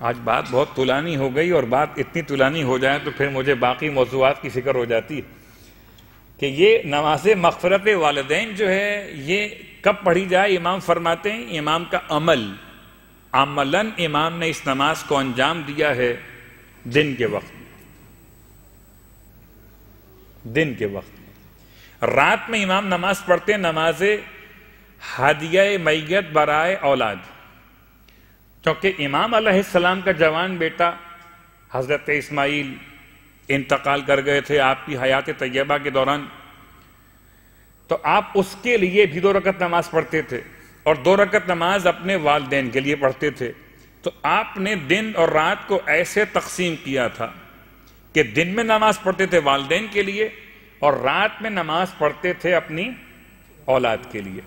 [SPEAKER 1] آج بات بہت طولانی ہو گئی، اور بات اتنی طولانی ہو جائے تو پھر مجھے باقی موضوعات کی فکر ہو جاتی ہے کہ یہ نماز مغفرت والدین جو ہے یہ کب پڑھی جائے. امام فرماتے ہیں امام کا عملاً امام نے اس نماز کو انجام دیا ہے دن کے وقت. رات میں امام نماز پڑھتے ہیں نماز ہدیہ میت برائے اولاد، کیونکہ امام علیہ السلام کا جوان بیٹا حضرت اسماعیل انتقال کر گئے تھے آپ کی حیات طیبہ کے دوران. تو آپ اس کے لیے بھی 2 رکعت نماز پڑھتے تھے اور 2 رکعت نماز اپنے والدین کے لیے پڑھتے تھے. تو آپ نے دن اور رات کو ایسے تقسیم کیا تھا کہ دن میں نماز پڑھتے تھے والدین کے لیے اور رات میں نماز پڑھتے تھے اپنی اولاد کے لیے.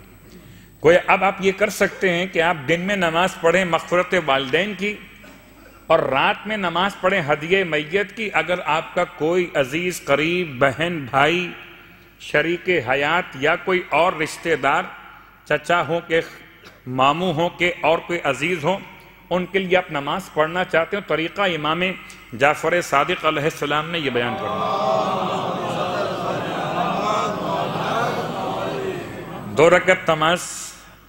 [SPEAKER 1] کوئی اب آپ یہ کر سکتے ہیں کہ آپ دن میں نماز پڑھیں مغفرت والدین کی اور رات میں نماز پڑھیں ہدیہ میت کی. اگر آپ کا کوئی عزیز قریب بہن بھائی شریک حیات یا کوئی اور رشتہ دار چچا ہوں کہ ماموں ہوں کہ اور کوئی عزیز ہوں ان کے لیے آپ نماز پڑھنا چاہتے ہو، طریقہ امام جعفر صادق علیہ السلام نے یہ بیان کرنا. 2 رکعت نماز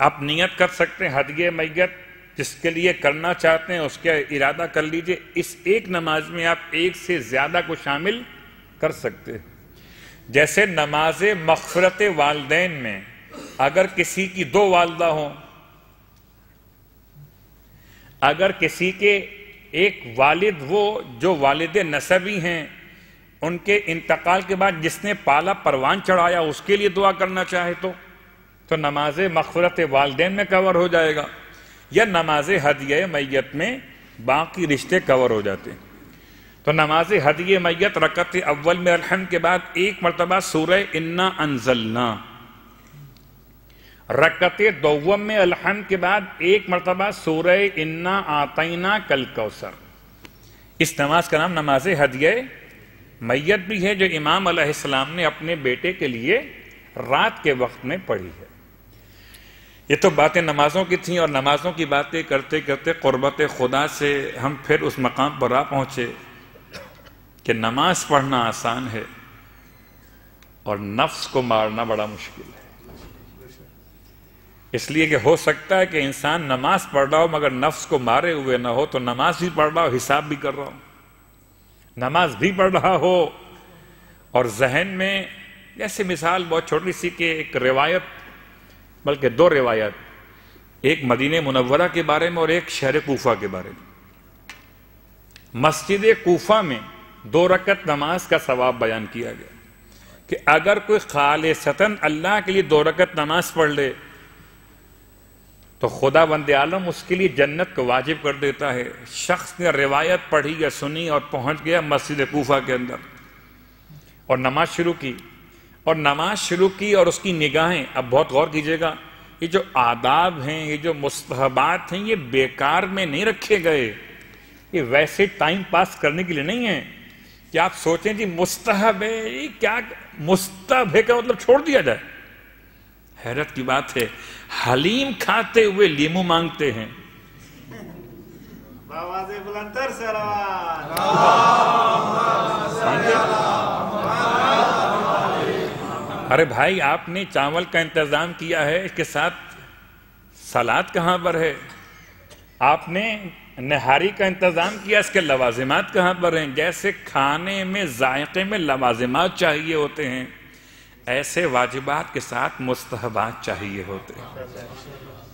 [SPEAKER 1] آپ نیت کر سکتے ہیں ہدیہ میت جس کے لیے کرنا چاہتے ہیں اس کا ارادہ کر لیجئے. اس ایک نماز میں آپ ایک سے زیادہ کو شامل کر سکتے ہیں. جیسے نماز مغفرت والدین میں اگر کسی کی 2 والدہ ہوں، اگر کسی کے ایک والد وہ جو والد نسبی ہیں ان کے انتقال کے بعد جس نے پالا پروان چڑھایا اس کے لیے دعا کرنا چاہے تو نماز مغفرت والدین میں کور ہو جائے گا، یا نماز ہدیہ میت میں باقی رشتے کور ہو جاتے ہیں. تو نماز ہدیہ میت رکعت اول میں الحمد کے بعد 1 مرتبہ سورہ انا انزلنا، رکعت دوم میں الحمد کے بعد 1 مرتبہ سورہ انا آتینا کل کوثر. اس نماز کا نام نماز ہدیہ میت بھی ہے جو امام علیہ السلام نے اپنے بیٹے کے لیے رات کے وقت میں پڑھی ہے. یہ تو باتیں نمازوں کی تھیں، اور نمازوں کی باتیں کرتے کرتے قربت خدا سے ہم پھر اس مقام پر آ پہنچے کہ نماز پڑھنا آسان ہے اور نفس کو مارنا بڑا مشکل ہے. اس لیے کہ ہو سکتا ہے کہ انسان نماز پڑھ رہا ہو مگر نفس کو مارے ہوئے نہ ہو، تو نماز بھی پڑھ رہا ہو حساب بھی کر رہا ہو، نماز بھی پڑھ رہا ہو اور ذہن میں جیسے مثال بہت چھوٹی سی کہ ایک روایت بلکہ 2 روایات، ایک مدینہ منورہ کے بارے میں اور ایک شہر کوفہ کے بارے میں. مسجد کوفہ میں 2 رکعت نماز کا ثواب بیان کیا گیا کہ اگر کوئی خالصتاً اللہ کے لیے 2 رکعت نماز پڑھ لے تو خدا بند عالم اس کے لیے جنت کو واجب کر دیتا ہے. شخص نے روایت پڑھی یا سنی اور پہنچ گیا مسجد کوفہ کے اندر اور نماز شروع کی اور اس کی نگاہیں، اب بہت غور کیجئے گا، یہ جو آداب ہیں، یہ جو مستحبات ہیں، یہ بیکار میں نہیں رکھے گئے. یہ ویسے ٹائم پاس کرنے کے لیے نہیں ہے کہ آپ سوچیں جی مستحب ہے، یہ کیا مستحب ہے کا مطلب چھوڑ دیا جائے. حیرت کی بات ہے، حلیم کھاتے ہوئے لیمو مانگتے ہیں. ارے بھائی آپ نے چاول کا انتظام کیا ہے، اس کے ساتھ سلاد کہاں پر ہے؟ آپ نے نہاری کا انتظام کیا، اس کے لوازمات کہاں پر ہیں؟ جیسے کھانے میں ذائقے میں لوازمات چاہیے ہوتے ہیں ایسے واجبات کے ساتھ مستحبات چاہیے ہوتے ہیں.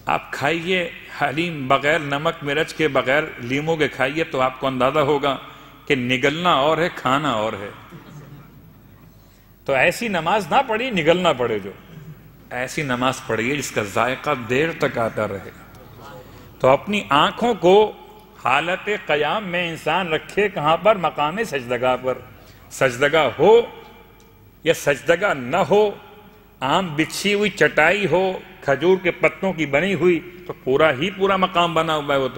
[SPEAKER 1] آپ کھائیے حلیم بغیر نمک مرچ کے بغیر لیمو کے کھائیے تو آپ کو اندازہ ہوگا کہ نگلنا اور ہے کھانا اور ہے. تو ایسی نماز نہ پڑھی نگلنا پڑے، جو ایسی نماز پڑھیے جس کا ذائقہ دیر تک آتا رہے. تو اپنی آنکھوں کو حالت قیام میں انسان رکھے کہاں پر؟ مقام سجدگاہ پر. سجدگاہ ہو یا سجدگاہ نہ ہو عام بچھی ہوئی چٹائی ہو کھجور کے پتوں کی بنی ہوئی تو پورا مقام بنا ہوا ہے وہ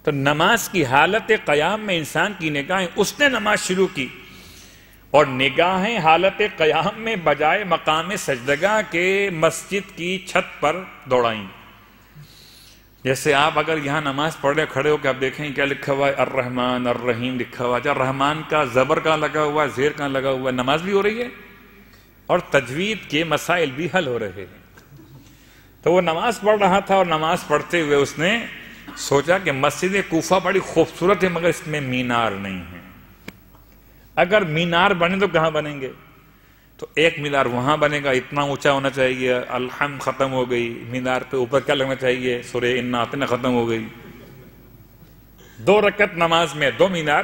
[SPEAKER 1] تو نماز کی حالت قیام میں انسان کی نگاہیں اس نے نماز شروع کی اور نگاہیں حالت قیام میں بجائے مقام سجدگاہ کے مسجد کی چھت پر دوڑائیں. جیسے آپ اگر یہاں نماز پڑھ رہے کھڑے ہو کہ آپ دیکھیں کیا لکھا ہوا ہے الرحمن الرحیم لکھا ہوا ہے. رحمان کا زبر کہاں لگا ہوا ہے, زیر کہاں لگا ہوا ہے, نماز بھی ہو رہی ہے اور تجوید کے مسائل بھی حل ہو رہے ہیں. تو وہ نماز پڑھ رہا تھا اور نماز پڑھتے ہوئے اس نے سوچا کہ مسجد کوفہ بڑی خوبصورت ہے مگر اس میں مینار نہیں ہے. اگر مینار بنے تو کہاں بنیں گے؟ تو ایک مینار وہاں بنے گا, اتنا اونچا ہونا چاہیے. الحمد ختم ہو گئی, مینار پہ اوپر کیا لگنا چاہیے؟ سورہ انا اعطینٰ ختم ہو گئی. 2 رکعت نماز میں 2 مینار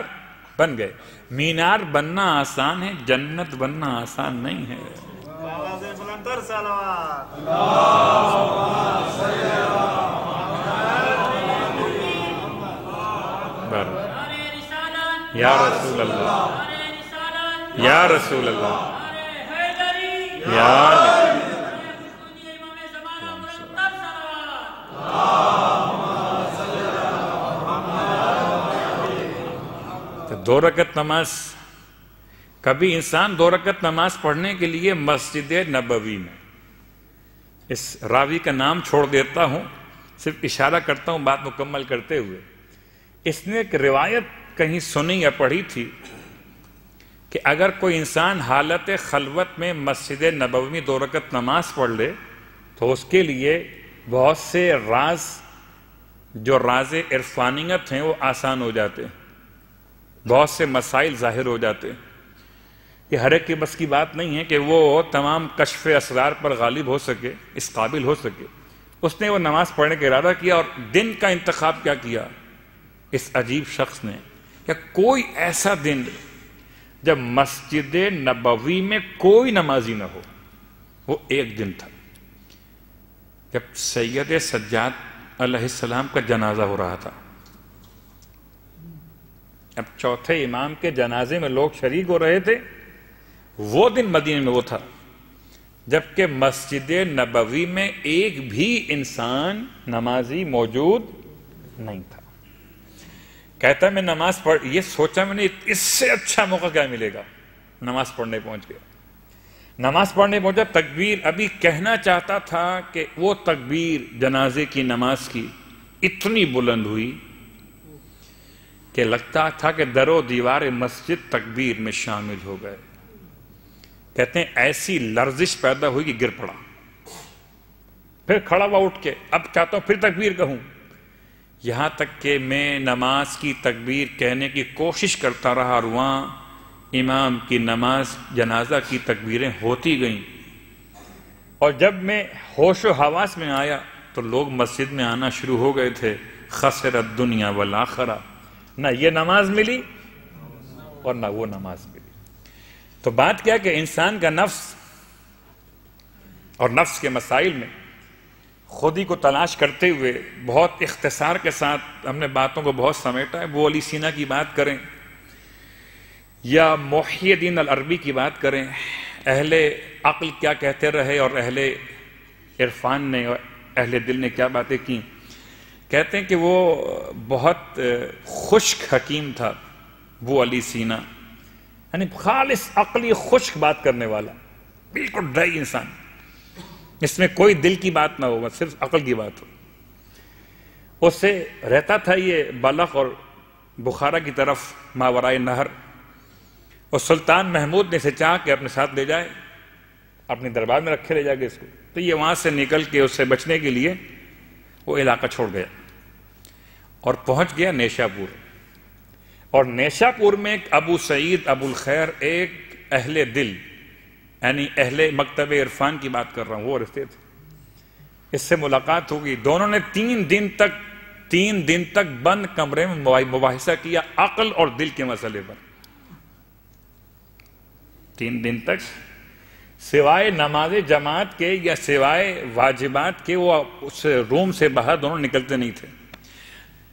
[SPEAKER 1] بن گئے. مینار بننا آسان ہے, جنت بننا آسان نہیں ہے. یا رسول اللہ, یا رسول اللہ, تو 2 رکعت نماز. کبھی انسان 2 رکعت نماز پڑھنے کے لیے مسجد نبوی میں, اس راوی کا نام چھوڑ دیتا ہوں, صرف اشارہ کرتا ہوں بات مکمل کرتے ہوئے. اس نے ایک روایت کہیں سنی یا پڑھی تھی کہ اگر کوئی انسان حالت خلوت میں مسجد نبوی میں 2 رکعت نماز پڑھ لے تو اس کے لیے بہت سے راز جو راز عرفانیت ہیں وہ آسان ہو جاتے ہیں, بہت سے مسائل ظاہر ہو جاتے ہیں. یہ ہر ایک کے بس کی بات نہیں ہے کہ وہ تمام کشف اسرار پر غالب ہو سکے, اس قابل ہو سکے. اس نے وہ نماز پڑھنے کا ارادہ کیا اور دن کا انتخاب کیا کیا اس عجیب شخص نے کہ کوئی ایسا دن جب مسجد نبوی میں کوئی نمازی نہ ہو. وہ ایک دن تھا جب سید سجاد علیہ السلام کا جنازہ ہو رہا تھا. اب چوتھے امام کے جنازے میں لوگ شریک ہو رہے تھے. وہ دن مدینے میں وہ تھا جبکہ مسجد نبوی میں ایک بھی انسان نمازی موجود نہیں تھا. کہتا میں نماز پڑھ, یہ سوچا میں نے اس سے اچھا موقع کیا ملے گا. نماز پڑھنے پہنچ گیا. نماز پڑھنے پہنچا, تکبیر ابھی کہنا چاہتا تھا کہ وہ تکبیر جنازے کی نماز کی اتنی بلند ہوئی کہ لگتا تھا کہ در و دیوار مسجد تکبیر میں شامل ہو گئے. کہتے ہیں ایسی لرزش پیدا ہوئی کہ گر پڑا. پھر کھڑا ہوا اٹھ کے, اب چاہتا ہوں پھر تکبیر کہوں. یہاں تک کہ میں نماز کی تکبیر کہنے کی کوشش کرتا رہا اور وہاں امام کی نماز جنازہ کی تکبیریں ہوتی گئیں. اور جب میں ہوش و حواس میں آیا تو لوگ مسجد میں آنا شروع ہو گئے تھے. خسر الدنیا والآخرہ, نہ یہ نماز ملی اور نہ وہ نماز ملی. تو بات کیا کہ انسان کا نفس اور نفس کے مسائل میں خودی کو تلاش کرتے ہوئے بہت اختصار کے ساتھ ہم نے باتوں کو بہت سمیٹا ہے. ابو علی سینا کی بات کریں یا محی الدین العربی کی بات کریں, اہل عقل کیا کہتے رہے اور اہل عرفان نے اور اہل دل نے کیا باتیں کی. کہتے ہیں کہ وہ بہت خشک حکیم تھا ابو علی سینا, یعنی خالص عقلی خشک بات کرنے والا, بالکل ڈرائی انسان, اس میں کوئی دل کی بات نہ ہو, صرف عقل کی بات ہو. اس سے رہتا تھا یہ بلخ اور بخارا کی طرف ماورائے نہر, اور سلطان محمود نے اسے چاہا کہ اپنے ساتھ لے جائے, اپنے دربار میں رکھے لے جائے گا اس کو. تو یہ وہاں سے نکل کے اس سے بچنے کے لیے وہ علاقہ چھوڑ گیا اور پہنچ گیا نیشا پور. اور نیشا پور میں ایک ابو سعید ابو الخیر, ایک اہل دل یعنی اہل مکتب عرفان کی بات کر رہا ہوں, وہ رہتے تھے. اس سے ملاقات ہوگی. دونوں نے 3 دن تک بند کمرے میں مباحثہ کیا عقل اور دل کے مسئلے پر. 3 دن تک سوائے نماز جماعت کے یا سوائے واجبات کے وہ اس روم سے باہر دونوں نکلتے نہیں تھے.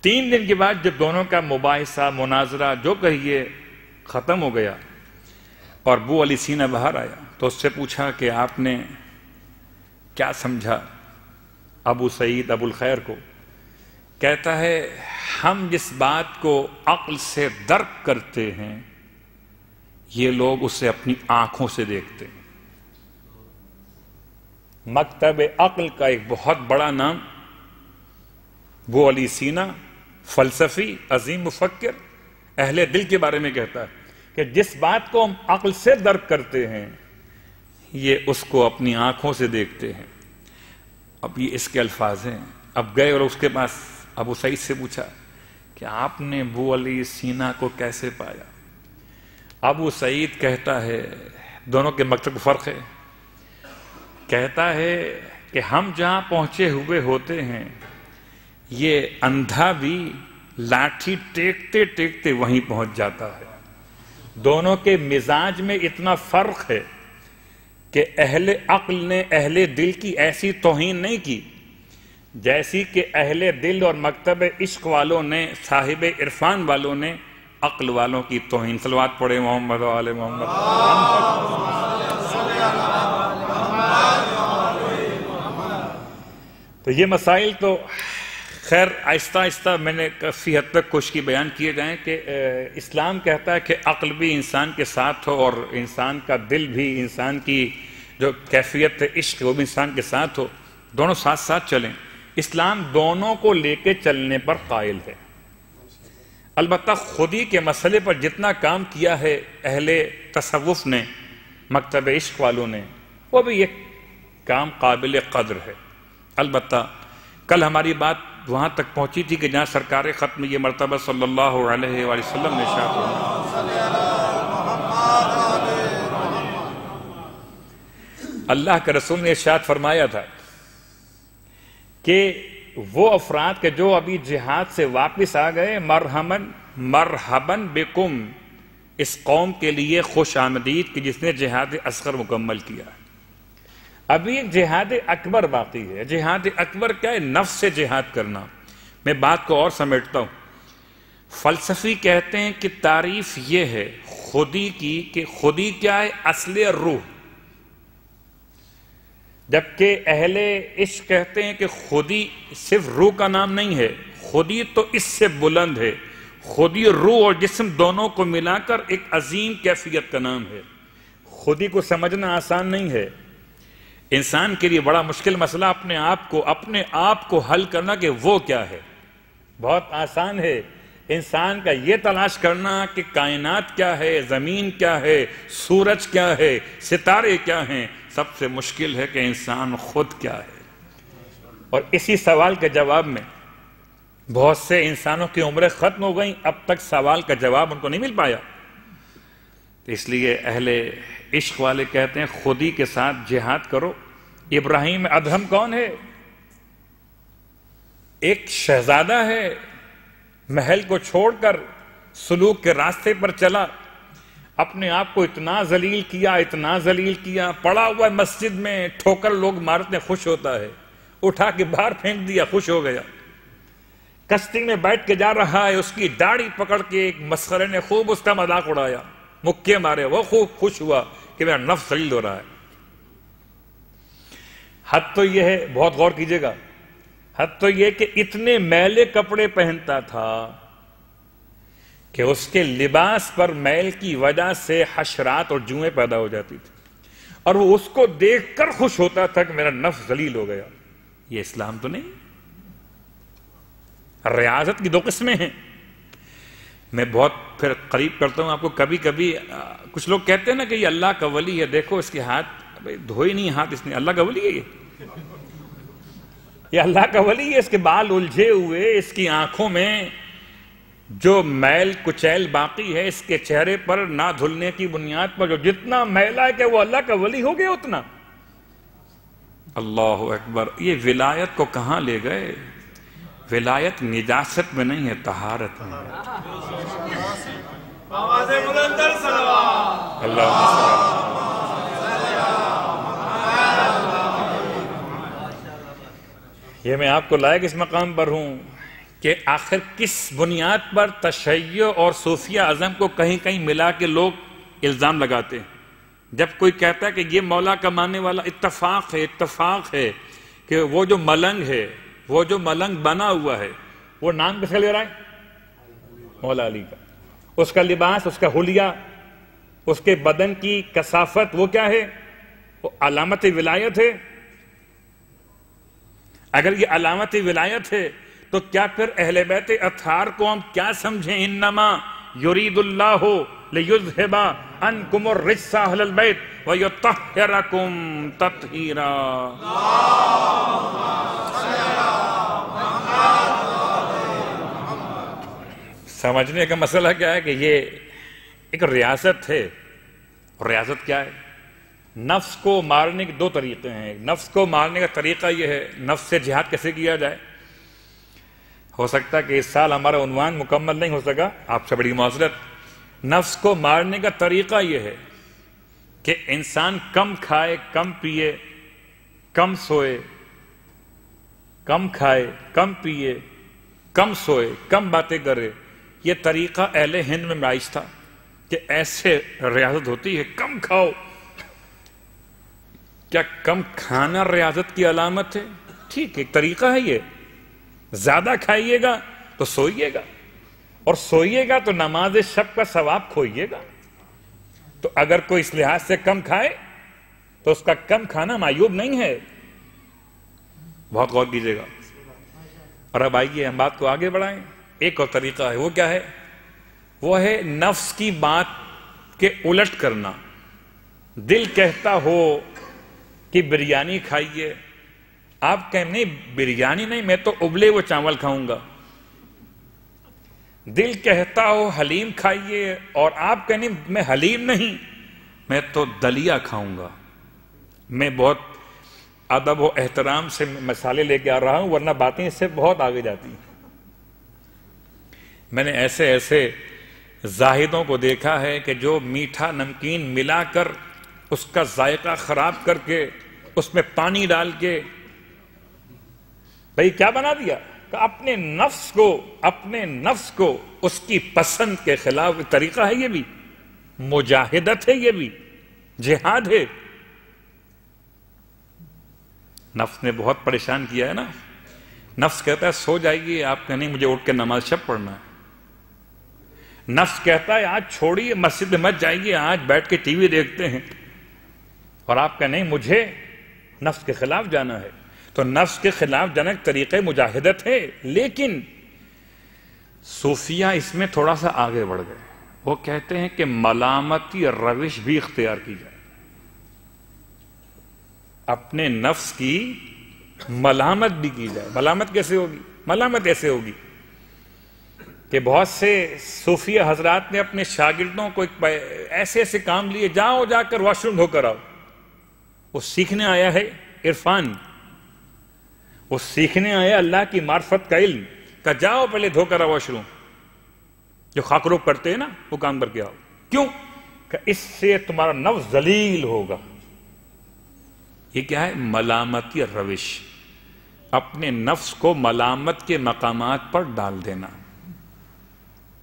[SPEAKER 1] 3 دن کے بعد جب دونوں کا مباحثہ مناظرہ جو کہیے ختم ہو گیا اور ابو علی سینا باہر آیا تو اس سے پوچھا کہ آپ نے کیا سمجھا ابو سعید ابو الخیر کو؟ کہتا ہے ہم جس بات کو عقل سے درک کرتے ہیں یہ لوگ اسے اپنی آنکھوں سے دیکھتے ہیں۔ مکتب عقل کا ایک بہت بڑا نام ابو علی سینا، فلسفی عظیم مفکر، اہل دل کے بارے میں کہتا ہے کہ جس بات کو ہم عقل سے درک کرتے ہیں یہ اس کو اپنی آنکھوں سے دیکھتے ہیں۔ اب یہ اس کے الفاظ ہیں۔ اب گئے اور اس کے پاس ابو سعید سے پوچھا کہ آپ نے ابو علی سینا کو کیسے پایا؟ ابو سعید کہتا ہے، دونوں کے مکتب فرق ہے، کہتا ہے کہ ہم جہاں پہنچے ہوئے ہوتے ہیں یہ اندھا بھی لاٹھی ٹیکتے ٹیکتے وہیں پہنچ جاتا ہے۔ دونوں کے مزاج میں اتنا فرق ہے کہ اہل عقل نے اہل دل کی ایسی توہین نہیں کی جیسی کہ اہل دل اور مکتب عشق والوں نے، صاحب عرفان والوں نے عقل والوں کی توہین۔ صلوات پڑھے محمد و آل محمد۔ تو یہ مسائل تو خیر آہستہ آہستہ میں نے کافی حد تک کوشش کی بیان کیے جائیں کہ اسلام کہتا ہے کہ عقل بھی انسان کے ساتھ ہو اور انسان کا دل بھی، انسان کی جو کیفیت عشق وہ بھی انسان کے ساتھ ہو، دونوں ساتھ ساتھ چلیں۔ اسلام دونوں کو لے کے چلنے پر قائل ہے۔ البتہ خودی کے مسئلے پر جتنا کام کیا ہے اہل تصوف نے، مکتب عشق والوں نے، وہ بھی ایک کام قابل قدر ہے۔ البتہ کل ہماری بات وہاں تک پہنچی تھی کہ جہاں سرکار ختم یہ مرتبہ صلی اللہ علیہ وآلہ وسلم نے ارشاد فرمایا، اللہ کے رسول نے ارشاد فرمایا تھا کہ وہ افراد کے جو ابھی جہاد سے واپس آ گئے، مرحباً بکم، اس قوم کے لیے خوش آمدید کہ جس نے جہاد اصغر مکمل کیا۔ ابھی ایک جہاد اکبر باقی ہے۔ جہاد اکبر کیا ہے؟ نفس سے جہاد کرنا۔ میں بات کو اور سمیٹتا ہوں۔ فلسفی کہتے ہیں کہ تعریف یہ ہے خودی کی کہ خودی کیا ہے؟ اصل روح، جبکہ اہل عشق کہتے ہیں کہ خودی صرف روح کا نام نہیں ہے، خودی تو اس سے بلند ہے۔ خودی روح اور جسم دونوں کو ملا کر ایک عظیم کیفیت کا نام ہے۔ خودی کو سمجھنا آسان نہیں ہے۔ انسان کے لیے بڑا مشکل مسئلہ اپنے آپ کو حل کرنا کہ وہ کیا ہے۔ بہت آسان ہے انسان کا یہ تلاش کرنا کہ کائنات کیا ہے، زمین کیا ہے، سورج کیا ہے، ستارے کیا ہیں۔ سب سے مشکل ہے کہ انسان خود کیا ہے۔ اور اسی سوال کے جواب میں بہت سے انسانوں کی عمریں ختم ہو گئیں، اب تک سوال کا جواب ان کو نہیں مل پایا۔ تو اس لیے اہل عشق والے کہتے ہیں خودی کے ساتھ جہاد کرو۔ ابراہیم ادہم کون ہے؟ ایک شہزادہ ہے، محل کو چھوڑ کر سلوک کے راستے پر چلا، اپنے آپ کو اتنا ذلیل کیا، پڑا ہوا مسجد میں ٹھوکر لوگ مارتے خوش ہوتا ہے، اٹھا کے باہر پھینک دیا، خوش ہو گیا۔ کشتی میں بیٹھ کے جا رہا ہے، اس کی داڑھی پکڑ کے ایک مسخرے نے خوب اس کا مذاق اڑایا، مکے مارے، وہ خوب خوش ہوا کہ میرا نفس ذلیل ہو رہا ہے۔ حد تو یہ ہے، بہت غور کیجئے گا، حد تو یہ کہ اتنے میلے کپڑے پہنتا تھا کہ اس کے لباس پر میل کی وجہ سے حشرات اور جوئیں پیدا ہو جاتی تھی، اور وہ اس کو دیکھ کر خوش ہوتا تھا کہ میرا نفس ذلیل ہو گیا۔ یہ اسلام تو نہیں۔ ریاضت کی دو قسمیں ہیں۔ میں بہت پھر قریب کرتا ہوں آپ کو۔ کبھی کبھی کچھ لوگ کہتے ہیں نا کہ یہ اللہ کا ولی ہے، دیکھو اس کے ہاتھ دھوئے نہیں ہاتھ اس نے، اللہ کا ولی ہے یہ اللہ کا ولی ہے، اس کے بال الجھے ہوئے، اس کی آنکھوں میں جو میل کچیل باقی ہے، اس کے چہرے پر نہ دھلنے کی بنیاد پر جو جتنا میلا ہے کہ وہ اللہ کا ولی ہو گیا اتنا۔ اللہ اکبر۔ یہ ولایت کو کہاں لے گئے؟ ولایت نجاست میں نہیں ہے، طہارت میں ہے۔ یہ میں آپ کو لائق اس مقام پر ہوں کہ آخر کس بنیاد پر تشیع اور صوفیہ ازم کو کہیں کہیں ملا کے لوگ الزام لگاتے ہیں۔ جب کوئی کہتا ہے کہ یہ مولا کا ماننے والا، اتفاق ہے کہ وہ جو ملنگ ہے، وہ جو ملنگ بنا ہوا ہے، وہ نام کس کا لے رہا ہے؟ مولا علی کا۔ اس کا لباس، اس کا حلیہ، اس کے بدن کی کثافت، وہ کیا ہے؟ وہ علامت ولایت ہے۔ اگر یہ علامت ولایت ہے تو کیا پھر اہل بیت اطہار کو ہم کیا سمجھیں؟ انما یرید اللہ لیذھب عنکم الرجس اہل البیت ویطہرکم تطہیرا۔ سمجھنے کا مسئلہ کیا ہے کہ یہ ایک ریاست ہے۔ اور ریاست کیا ہے؟ نفس کو مارنے کے دو طریقے ہیں۔ نفس کو مارنے کا طریقہ یہ ہے، نفس سے جہاد کیسے کیا جائے۔ ہو سکتا ہے کہ اس سال ہمارا عنوان مکمل نہیں ہو سکا، آپ سے بڑی معذرت۔ نفس کو مارنے کا طریقہ یہ ہے کہ انسان کم کھائے، کم پیے، کم سوئے، کم کھائے، کم پیے، کم سوئے، کم باتیں کرے۔ یہ طریقہ اہل ہند میں رائج تھا کہ ایسے ریاضت ہوتی ہے، کم کھاؤ۔ کیا کم کھانا ریاضت کی علامت ہے؟ ٹھیک، ایک طریقہ ہے یہ۔ زیادہ کھائیے گا تو سوئیے گا، اور سوئیے گا تو نماز شب کا ثواب کھوئیے گا۔ تو اگر کوئی اس لحاظ سے کم کھائے تو اس کا کم کھانا معیوب نہیں ہے۔ بہت غور کیجیے گا۔ اور اب آئیے ہم بات کو آگے بڑھائیں۔ ایک اور طریقہ ہے، وہ کیا ہے؟ وہ ہے نفس کی بات کے الٹ کرنا۔ دل کہتا ہو کہ بریانی کھائیے، آپ کہیں نہیں بریانی نہیں، میں تو ابلے ہوئے چاول کھاؤں گا۔ دل کہتا ہو حلیم کھائیے، اور آپ کہیں نہیں میں حلیم نہیں، میں تو دلیا کھاؤں گا۔ میں بہت ادب و احترام سے مسالے لے کے آ رہا ہوں، ورنہ باتیں اس سے بہت آگے جاتی ہیں۔ میں نے ایسے زاہدوں کو دیکھا ہے کہ جو میٹھا نمکین ملا کر اس کا ذائقہ خراب کر کے اس میں پانی ڈال کے بھئی کیا بنا دیا کہ اپنے نفس کو اس کی پسند کے خلاف طریقہ ہے۔ یہ بھی مجاہدت ہے، یہ بھی جہاد ہے۔ نفس نے بہت پریشان کیا ہے نا۔ نفس کہتا ہے سو جائیے، آپ کہیں نہیں مجھے اٹھ کے نماز شب پڑھنا ہے۔ نفس کہتا ہے آج چھوڑیے، مسجد میں مت جائیے، آج بیٹھ کے ٹی وی دیکھتے ہیں، اور آپ کہیں نہیں مجھے نفس کے خلاف جانا ہے۔ تو نفس کے خلاف جانا ایک طریقہ مجاہدت ہے، لیکن صوفیہ اس میں تھوڑا سا آگے بڑھ گئے۔ وہ کہتے ہیں کہ ملامتی روش بھی اختیار کی جائے۔ اپنے نفس کی ملامت بھی کی جائے۔ ملامت کیسے ہوگی؟ ملامت ایسے ہوگی کہ بہت سے صوفیہ حضرات نے اپنے شاگردوں کو ایسے کام لیے، جاؤ جا کر واش روم دھو کر آؤ۔ وہ سیکھنے آیا ہے عرفان، وہ سیکھنے آیا اللہ کی معرفت کا علم، کہ جاؤ پہلے دھو کر آؤ واش روم۔ جو خاک روک کرتے ہیں نا وہ کام کر کے آؤ۔ کیوں؟ کہ اس سے تمہارا نفس ذلیل ہوگا۔ یہ کیا ہے؟ ملامتی روش، اپنے نفس کو ملامت کے مقامات پر ڈال دینا۔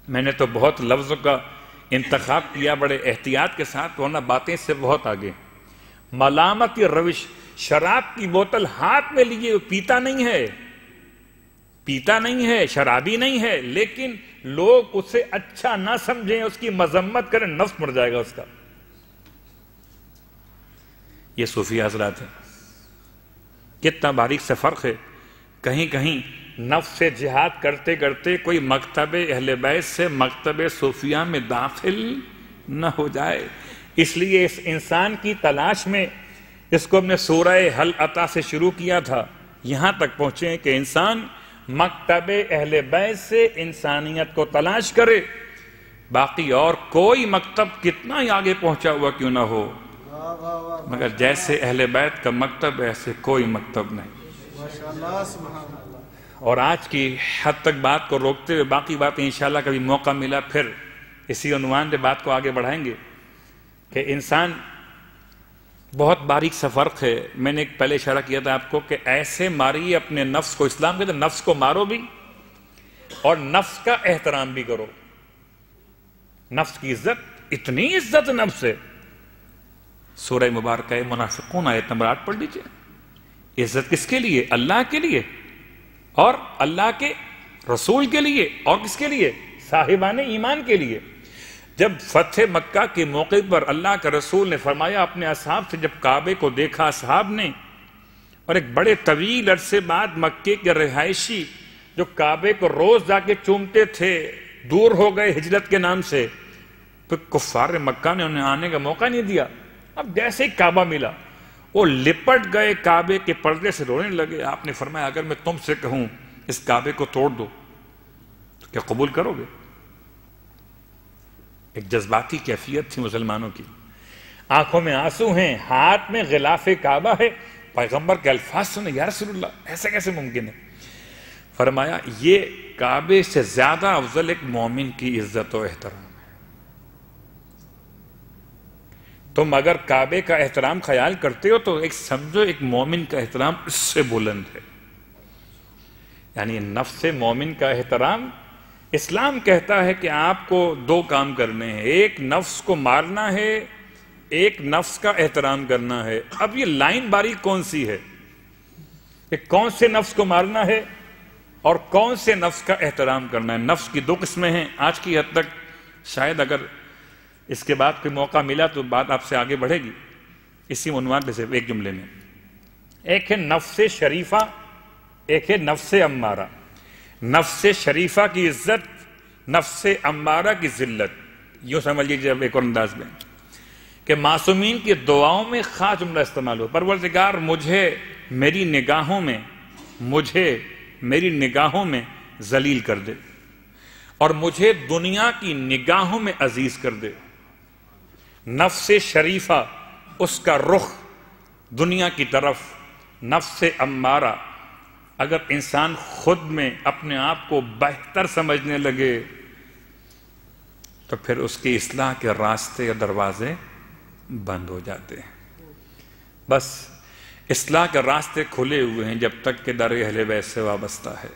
[SPEAKER 1] میں نے تو بہت لفظوں کا انتخاب کیا بڑے احتیاط کے ساتھ، ورنہ باتیں سے بہت آگے۔ ملامتی روش، شراب کی بوتل ہاتھ میں لیے پیتا نہیں ہے، شرابی نہیں ہے، لیکن لوگ اسے اچھا نہ سمجھیں، اس کی مذمت کریں، نفس مر جائے گا اس کا۔ یہ صوفی حضرات ہیں۔ کتنا باریک سے فرق ہے۔ کہیں نفس سے جہاد کرتے کرتے کوئی مکتب اہل بیت سے مکتب صوفیہ میں داخل نہ ہو جائے۔ اس لیے اس انسان کی تلاش میں، اس کو ہم نے سورہ حل عطا سے شروع کیا تھا، یہاں تک پہنچے کہ انسان مکتب اہل بیت سے انسانیت کو تلاش کرے۔ باقی اور کوئی مکتب کتنا ہی آگے پہنچا ہوا کیوں نہ ہو، مگر جیسے اہل بیت کا مکتب ایسے کوئی مکتب نہیں۔ اور آج کی حد تک بات کو روکتے ہوئے باقی باتیں انشاءاللہ کبھی موقع ملا پھر اسی عنوان سے بات کو آگے بڑھائیں گے کہ انسان بہت باریک سا فرق ہے۔ میں نے پہلے اشارہ کیا تھا آپ کو کہ ایسے ماریے اپنے نفس کو۔ اسلام کہتے ہیں نفس کو مارو بھی اور نفس کا احترام بھی کرو۔ نفس کی عزت، اتنی عزت نفس ہے سورہ مبارکہ منافقون آیت نمبر 8 پڑھ لیجئے. عزت کس کے لیے؟ اللہ کے لیے اور اللہ کے رسول کے لیے. اور کس کے لیے؟ صاحبان ایمان کے لیے. جب فتح مکہ کے موقع پر اللہ کے رسول نے فرمایا اپنے اصحاب سے، جب کعبے کو دیکھا اصحاب نے، اور ایک بڑے طویل عرصے بعد مکے کے رہائشی جو کعبے کو روز جا کے چومتے تھے دور ہو گئے ہجرت کے نام سے، پھر کفار مکہ نے انہیں آنے کا موقع نہیں دیا. اب جیسے ہی کعبہ ملا وہ لپٹ گئے کعبے کے پردے سے رونے لگے. آپ نے فرمایا اگر میں تم سے کہوں اس کعبے کو توڑ دو تو کیا قبول کرو گے؟ ایک جذباتی کیفیت تھی مسلمانوں کی. آنکھوں میں آنسو ہیں، ہاتھ میں غلاف کعبہ ہے. پیغمبر کے الفاظ سنے، یا رسول اللہ ایسا کیسے ممکن ہے؟ فرمایا یہ کعبے سے زیادہ افضل ایک مومن کی عزت و احترام ہے. تم اگر کعبے کا احترام خیال کرتے ہو تو ایک سمجھو ایک مومن کا احترام اس سے بلند ہے. یعنی نفس مومن کا احترام، اسلام کہتا ہے کہ آپ کو 2 کام کرنے ہیں. ایک نفس کو مارنا ہے، ایک نفس کا احترام کرنا ہے. اب یہ لائن باری کون سی ہے کہ کون سے نفس کو مارنا ہے اور کون سے نفس کا احترام کرنا ہے؟ نفس کی 2 قسمیں ہیں. آج کی حد تک شاید اگر اس کے بعد کوئی موقع ملا تو بات آپ سے آگے بڑھے گی. اسی عنوان پہ سے ایک جملے میں، ایک ہے نفس شریفہ، ایک ہے نفس امارہ. نفس شریفہ کی عزت، نفس امارہ کی ذلت. یوں سمجھ لیجیے اب ایک اور انداز میں کہ معصومین کی دعاؤں میں خاص جملہ استعمال ہو، پروردگار مجھے میری نگاہوں میں ذلیل کر دے اور مجھے دنیا کی نگاہوں میں عزیز کر دے. نفس شریفہ، اس کا رخ دنیا کی طرف. نفس امارہ، اگر انسان خود میں اپنے آپ کو بہتر سمجھنے لگے تو پھر اس کی اصلاح کے راستے اور دروازے بند ہو جاتے ہیں. بس اصلاح کے راستے کھلے ہوئے ہیں جب تک کہ در اہل بیت سے وابستہ ہے.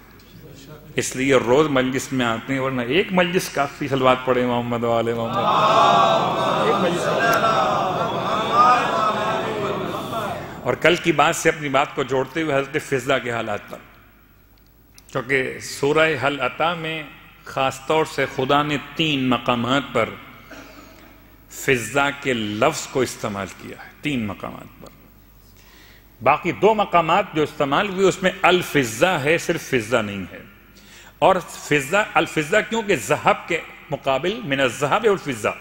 [SPEAKER 1] اس لیے روز مجلس میں آتے ہیں، ورنہ ایک مجلس کافی. صلوات پڑھے محمد و آل محمد. ایک مجلس. اور کل کی بات سے اپنی بات کو جوڑتے ہوئے حضرت فضہ کے حالات پر، کیونکہ سورہ حل عطا میں خاص طور سے خدا نے 3 مقامات پر فضہ کے لفظ کو استعمال کیا ہے. 3 مقامات پر. باقی 2 مقامات جو استعمال ہوئے اس میں الفضہ ہے، صرف فضہ نہیں ہے. اور فضہ الفضہ کیونکہ ذہب کے مقابل من الذہب والفضہ،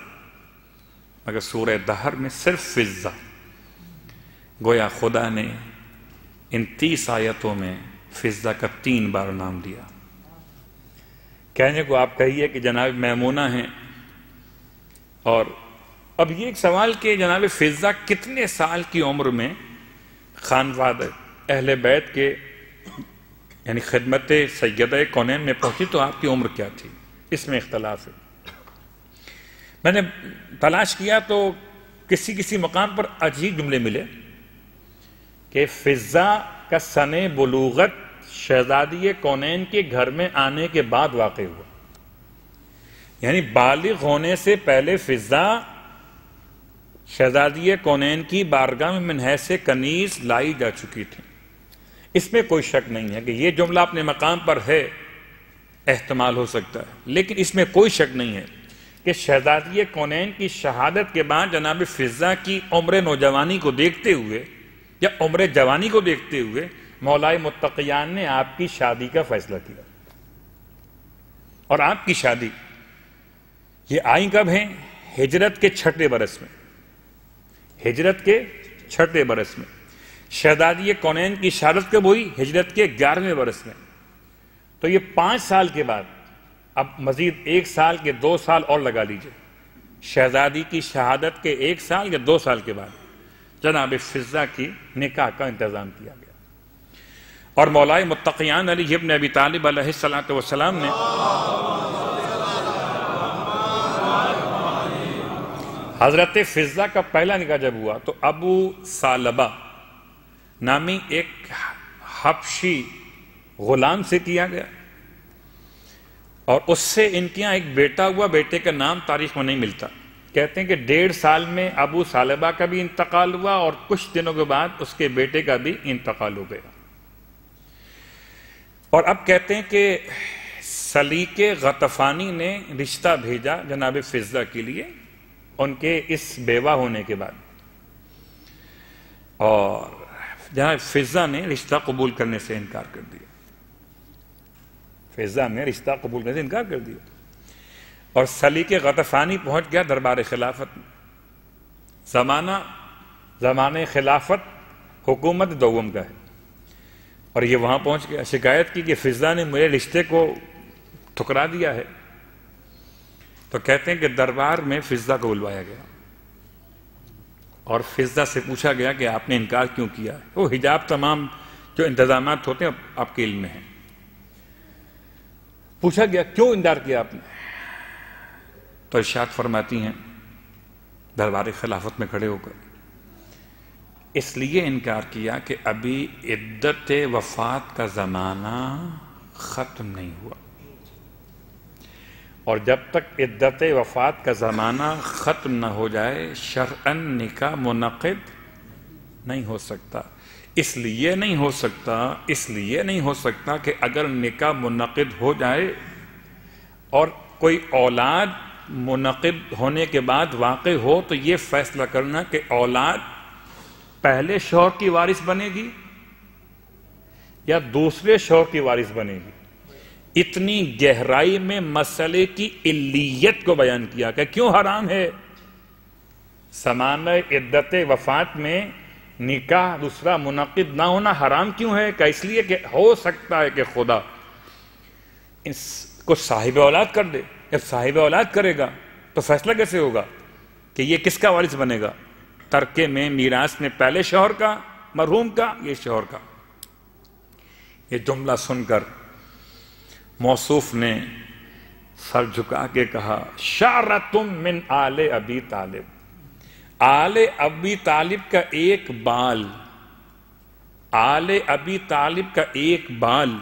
[SPEAKER 1] مگر سورہ دہر میں صرف فضہ. گویا خدا نے ان 30 آیتوں میں فضہ کا 3 بار نام دیا. کہنے کو آپ کہیے کہ جناب میمونہ ہیں. اور اب یہ ایک سوال کہ جناب فضہ کتنے سال کی عمر میں خانوادہ اہل بیت کے یعنی خدمت سیدہ کونین میں پہنچی، تو آپ کی عمر کیا تھی؟ اس میں اختلاف ہے. میں نے تلاش کیا تو کسی مقام پر عجیب جملے ملے کہ فضہ کا سن بلوغت شہزادی کونین کے گھر میں آنے کے بعد واقع ہوا. یعنی بالغ ہونے سے پہلے فضہ شہزادی کونین کی بارگاہ میں من حیث کنیز لائی جا چکی تھی. اس میں کوئی شک نہیں ہے کہ یہ جملہ اپنے مقام پر ہے، احتمال ہو سکتا ہے، لیکن اس میں کوئی شک نہیں ہے کہ شہزادی کونین کی شہادت کے بعد جناب فضہ کی عمر نوجوانی کو دیکھتے ہوئے یا عمر جوانی کو دیکھتے ہوئے مولائے متقیان نے آپ کی شادی کا فیصلہ کیا. اور آپ کی شادی یہ آئی کب ہیں؟ ہجرت کے 6 برس میں. ہجرت کے 6 برس میں. شہزادی کونین کی شہادت کب ہوئی؟ ہجرت کے 11ویں برس میں. تو یہ 5 سال کے بعد، اب مزید 1 سال کے 2 سال اور لگا لیجئے، شہزادی کی شہادت کے 1 سال یا 2 سال کے بعد جناب فضہ کی نکاح کا انتظام کیا گیا. اور مولائے متقیان علی ابن ابی طالب علیہ السلام نے حضرت فضہ کا پہلا نکاح جب ہوا تو ابو ثعلبہ نامی ایک حبشی غلام سے کیا گیا، اور اس سے ان کے یہاں ایک بیٹا ہوا. بیٹے کا نام تاریخ میں نہیں ملتا، کہتے ہیں کہ 1.5 سال میں ابو ثعلبہ کا بھی انتقال ہوا اور کچھ دنوں کے بعد اس کے بیٹے کا بھی انتقال ہو گیا۔ اور اب کہتے ہیں کہ سلیق غطفانی نے رشتہ بھیجا جناب فضہ کے لیے ان کے اس بیوہ ہونے کے بعد، اور جناب فضہ نے رشتہ قبول کرنے سے انکار کر دیا۔ فضہ نے رشتہ قبول کرنے سے انکار کر دیا اور سلیق غطفانی پہنچ گیا دربار خلافت میں۔ زمانہ خلافت حکومت دوم کا ہے، اور یہ وہاں پہنچ گیا، شکایت کی کہ فضہ نے میرے رشتے کو ٹھکرا دیا ہے۔ تو کہتے ہیں کہ دربار میں فضہ کو بلوایا گیا اور فضہ سے پوچھا گیا کہ آپ نے انکار کیوں کیا؟ وہ حجاب تمام جو انتظامات ہوتے ہیں آپ کے علم میں ہیں۔ پوچھا گیا کیوں انکار کیا آپ نے؟ تو ارشاد فرماتی ہیں دربار خلافت میں کھڑے ہو کر، اس لیے انکار کیا کہ ابھی عدت وفات کا زمانہ ختم نہیں ہوا، اور جب تک عدت وفات کا زمانہ ختم نہ ہو جائے شرعاً نکاح منعقد نہیں ہو سکتا۔ اس لیے نہیں ہو سکتا کہ اگر نکاح منعقد ہو جائے اور کوئی اولاد منعقد ہونے کے بعد واقع ہو تو یہ فیصلہ کرنا کہ اولاد پہلے شوہر کی وارث بنے گی یا دوسرے شوہر کی وارث بنے گی۔ اتنی گہرائی میں مسئلے کی علیت کو بیان کیا کہ کیوں حرام ہے زمانہ عدت وفات میں نکاح دوسرا منعقد نہ ہونا حرام کیوں ہے؟ کہ اس لیے کہ ہو سکتا ہے کہ خدا اس کو صاحب اولاد کر دے۔ جب صاحب اولاد کرے گا تو فیصلہ کیسے ہوگا کہ یہ کس کا وارث بنے گا؟ ترکے میں میراث میں پہلے شوہر کا، مرحوم کا، یہ شوہر کا۔ یہ جملہ سن کر موصوف نے سر جھکا کے کہا شعرتم من آل ابی طالب، آل ابی طالب کا ایک بال، آل ابی طالب کا ایک بال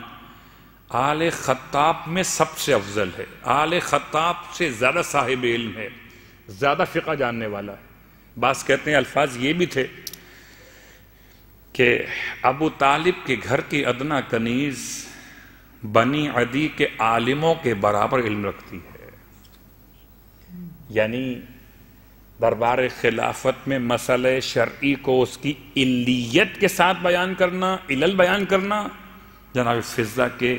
[SPEAKER 1] آل خطاب میں سب سے افضل ہے، آل خطاب سے زیادہ صاحب علم ہے، زیادہ فقہ جاننے والا ہے۔ بعض کہتے ہیں الفاظ یہ بھی تھے کہ ابو طالب کے گھر کی ادنا کنیز بنی عدی کے عالموں کے برابر علم رکھتی ہے، یعنی دربار خلافت میں مسئلہ شرعی کو اس کی علیت کے ساتھ بیان کرنا، علل بیان کرنا جناب فضہ کے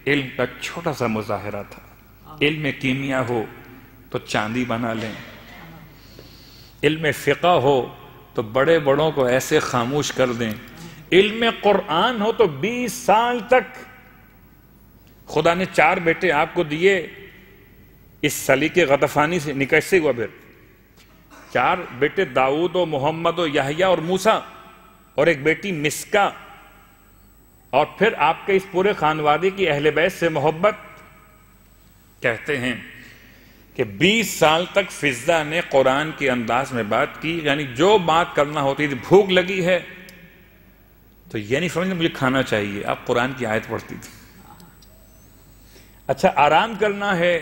[SPEAKER 1] علم کا چھوٹا سا مظاہرہ تھا۔ علم کیمیا ہو تو چاندی بنا لیں، علم فقہ ہو تو بڑے بڑوں کو ایسے خاموش کر دیں، علم قرآن ہو تو 20 سال تک خدا نے 4 بیٹے آپ کو دیے اس سلیق غطفانی سے، نکاح سے ہوا، پھر 4 بیٹے داؤد و محمد و یحییٰ اور موسیٰ اور ایک بیٹی مسکا، اور پھر آپ کے اس پورے خانوادے کی اہل بیت سے محبت۔ کہتے ہیں کہ 20 سال تک فضہ نے قرآن کے انداز میں بات کی، یعنی جو بات کرنا ہوتی تھی، بھوک لگی ہے تو یہ نہیں سمجھنا مجھے کھانا چاہیے، آپ قرآن کی آیت پڑھتی تھی۔ اچھا آرام کرنا ہے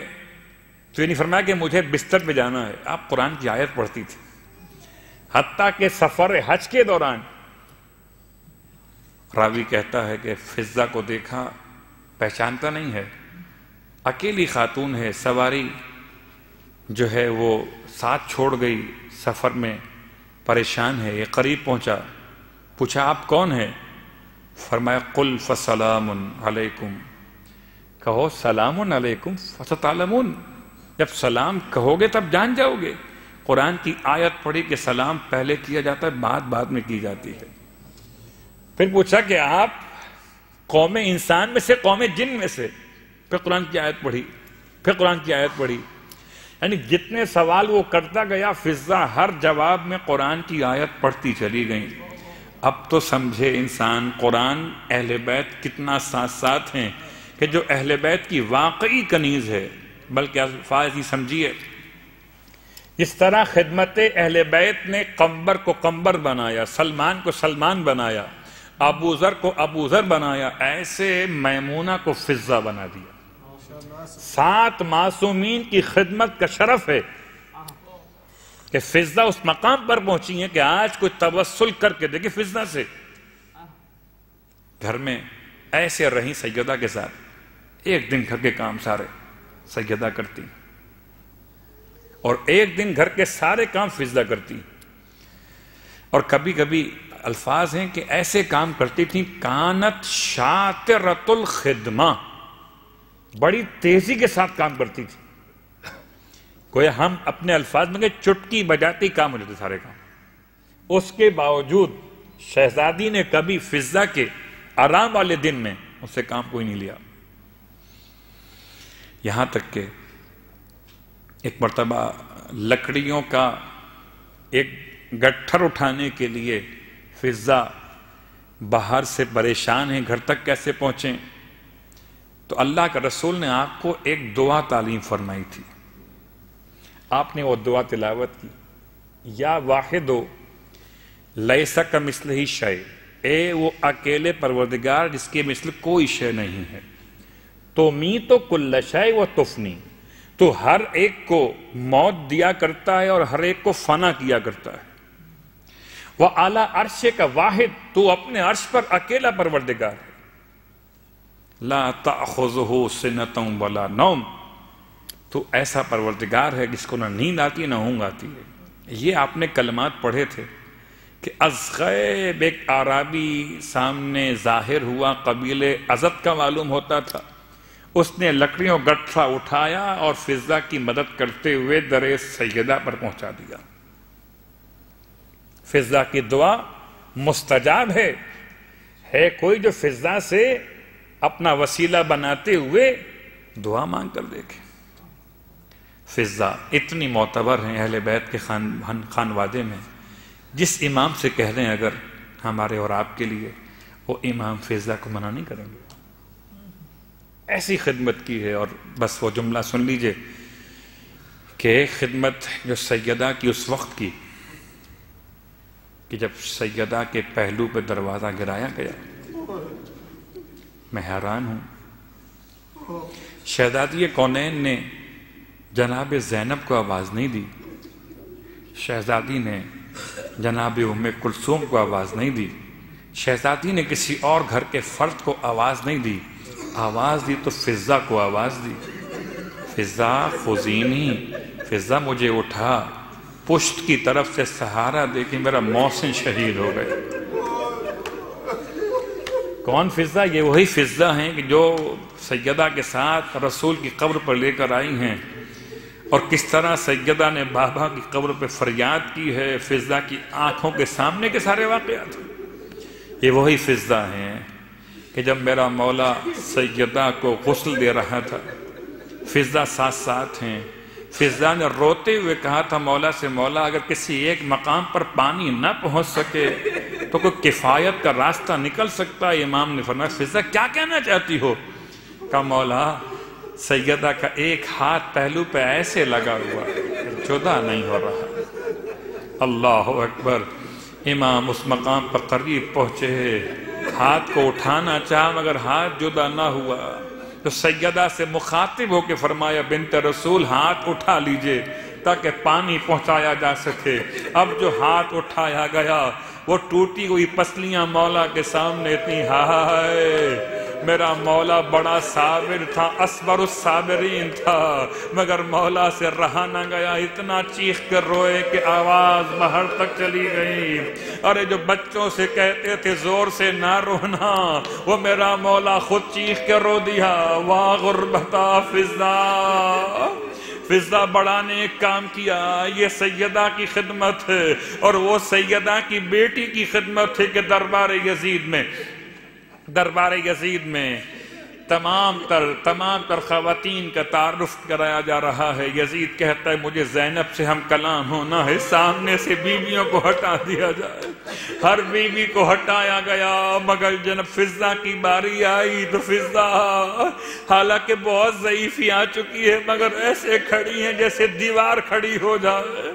[SPEAKER 1] تو یہ نہیں فرمایا کہ مجھے بستر پہ جانا ہے، آپ قرآن کی آیت پڑھتی تھی۔ حتیٰ کہ سفر حج کے دوران راوی کہتا ہے کہ فضہ کو دیکھا، پہچانتا نہیں ہے، اکیلی خاتون ہے، سواری جو ہے وہ ساتھ چھوڑ گئی، سفر میں پریشان ہے، یہ قریب پہنچا، پوچھا آپ کون ہیں؟ فرمایا قل فسلام علیکم، کہو سلام علیکم فستعلمون، جب سلام کہو گے تب جان جاؤ گے۔ قرآن کی آیت پڑھی کہ سلام پہلے کیا جاتا ہے، بعد میں کی جاتی ہے۔ پھر پوچھا کہ آپ قوم انسان میں سے قوم جن میں سے، پھر قرآن کی آیت پڑھی، یعنی جتنے سوال وہ کرتا گیا فضہ ہر جواب میں قرآن کی آیت پڑھتی چلی گئی۔ اب تو سمجھے انسان قرآن اہل بیت کتنا ساتھ ہیں کہ جو اہل بیت کی واقعی کنیز ہے، بلکہ الفاظ ہی سمجھیے، جس طرح خدمت اہل بیت نے قمبر کو قمبر بنایا، سلمان کو سلمان بنایا، ابو ذر کو ابو ذر بنایا، ایسے میمونہ کو فضہ بنا دیا۔ 7 معصومین کی خدمت کا شرف ہے کہ فضہ اس مقام پر پہنچی ہیں کہ آج کوئی توسل کر کے دیکھیں فضہ سے. گھر میں ایسے رہیں سیدہ کے ساتھ, ایک دن گھر کے کام سارے سیدہ کرتی اور ایک دن گھر کے سارے کام فضہ کرتی. اور کبھی کبھی الفاظ ہیں کہ ایسے کام کرتی تھیں کانت شاطرۃ الخدمہ, بڑی تیزی کے ساتھ کام کرتی تھی. گویا ہم اپنے الفاظ میں کہ چٹکی بجاتی کام ہو جاتے سارے کام. اس کے باوجود شہزادی نے کبھی فضہ کے آرام والے دن میں اس سے کام کوئی نہیں لیا. یہاں تک کہ ایک مرتبہ لکڑیوں کا ایک گٹھر اٹھانے کے لیے فضہ باہر سے پریشان ہیں, گھر تک کیسے پہنچیں, تو اللہ کا رسول نے آپ کو ایک دعا تعلیم فرمائی تھی. آپ نے وہ دعا تلاوت کی, یا واحدو لیس کمثلہ شیء, اے وہ اکیلے پروردگار جس کے مثل کوئی شے نہیں ہے. تو میت کل شیء و تفنی, تو ہر ایک کو موت دیا کرتا ہے اور ہر ایک کو فنا کیا کرتا ہے. وَعَلَىٰ عَرْشِكَ واحد, تو اپنے عرش پر اکیلا پروردگار ہے. لا تأخذہ سنۃ ولا نوم, تو ایسا پروردگار ہے جس کو نہ نیند آتی نہ اونگ آتی ہے. یہ آپ نے کلمات پڑھے تھے کہ از غیب ایک عربی سامنے ظاہر ہوا, قبیلے ازد کا معلوم ہوتا تھا. اس نے لکڑیوں گٹھرا اٹھایا اور فضہ کی مدد کرتے ہوئے در سیدہ پر پہنچا دیا. فضہ کی دعا مستجاب ہے کوئی جو فضہ سے اپنا وسیلہ بناتے ہوئے دعا مانگ کر دیکھے. فضہ اتنی معتبر ہیں اہل بیت کے خانوادے میں, جس امام سے کہہ لیں اگر ہمارے اور آپ کے لیے, وہ امام فضہ کو منع نہیں کریں گے. ایسی خدمت کی ہے. اور بس وہ جملہ سن لیجئے کہ ایک خدمت جو سیدہ کی اس وقت کی کہ جب سیدہ کے پہلو پہ دروازہ گرایا گیا, میں حیران ہوں. شہزادی کونین نے جناب زینب کو آواز نہیں دی, شہزادی نے جناب ام کلثوم کو آواز نہیں دی, شہزادی نے کسی اور گھر کے فرد کو آواز نہیں دی. آواز دی تو فضہ کو آواز دی. فضہ خذینی, فضہ مجھے اٹھا, پشت کی طرف سے سہارا دے کہ میرا محسن شہید ہو گئے. کون فضہ؟ یہ وہی فضہ ہیں کہ جو سیدہ کے ساتھ رسول کی قبر پر لے کر آئی ہیں, اور کس طرح سیدہ نے بابا کی قبر پہ فریاد کی ہے. فضہ کی آنکھوں کے سامنے کے سارے واقعات. یہ وہی فضہ ہیں کہ جب میرا مولا سیدہ کو غسل دے رہا تھا, فضہ ساتھ ساتھ ہیں. فضہ نے روتے ہوئے کہا تھا مولا سے, مولا اگر کسی ایک مقام پر پانی نہ پہنچ سکے تو کوئی کفایت کا راستہ نکل سکتا ہے. امام نے فرمایا فضہ کیا کہنا چاہتی ہو؟ کہا مولا سیدہ کا ایک ہاتھ پہلو پہ ایسے لگا ہوا جدا نہیں ہو رہا. اللہ اکبر. امام اس مقام پر قریب پہنچے, ہاتھ کو اٹھانا چاہا مگر ہاتھ جدا نہ ہوا. تو سیدہ سے مخاطب ہو کے فرمایا بنت رسول ہاتھ اٹھا لیجئے تاکہ پانی پہنچایا جا سکے. اب جو ہاتھ اٹھایا گیا وہ ٹوٹی ہوئی پسلیاں مولا کے سامنے اتنی. ہائے میرا مولا بڑا صابر تھا, اصبر الصابرین تھا, مگر مولا سے رہا نہ گیا. اتنا چیخ کر روئے کہ آواز باہر تک چلی گئی. ارے جو بچوں سے کہتے تھے زور سے نہ رونا, وہ میرا مولا خود چیخ کر رو دیا. واہ غربتا فضہ. فضہ بڑا نے ایک کام کیا. یہ سیدہ کی خدمت ہے اور وہ سیدہ کی بیٹی کی خدمت ہے کہ دربار یزید میں تمام تر خواتین کا تعارف کرایا جا رہا ہے. یزید کہتا ہے مجھے زینب سے ہم کلام ہونا ہے, سامنے سے بیویوں کو ہٹا دیا جائے. ہر بیوی کو ہٹایا گیا مگر جب فضہ کی باری آئی تو فضہ حالانکہ بہت ضعیفی آ چکی ہے مگر ایسے کھڑی ہیں جیسے دیوار کھڑی ہو جائے.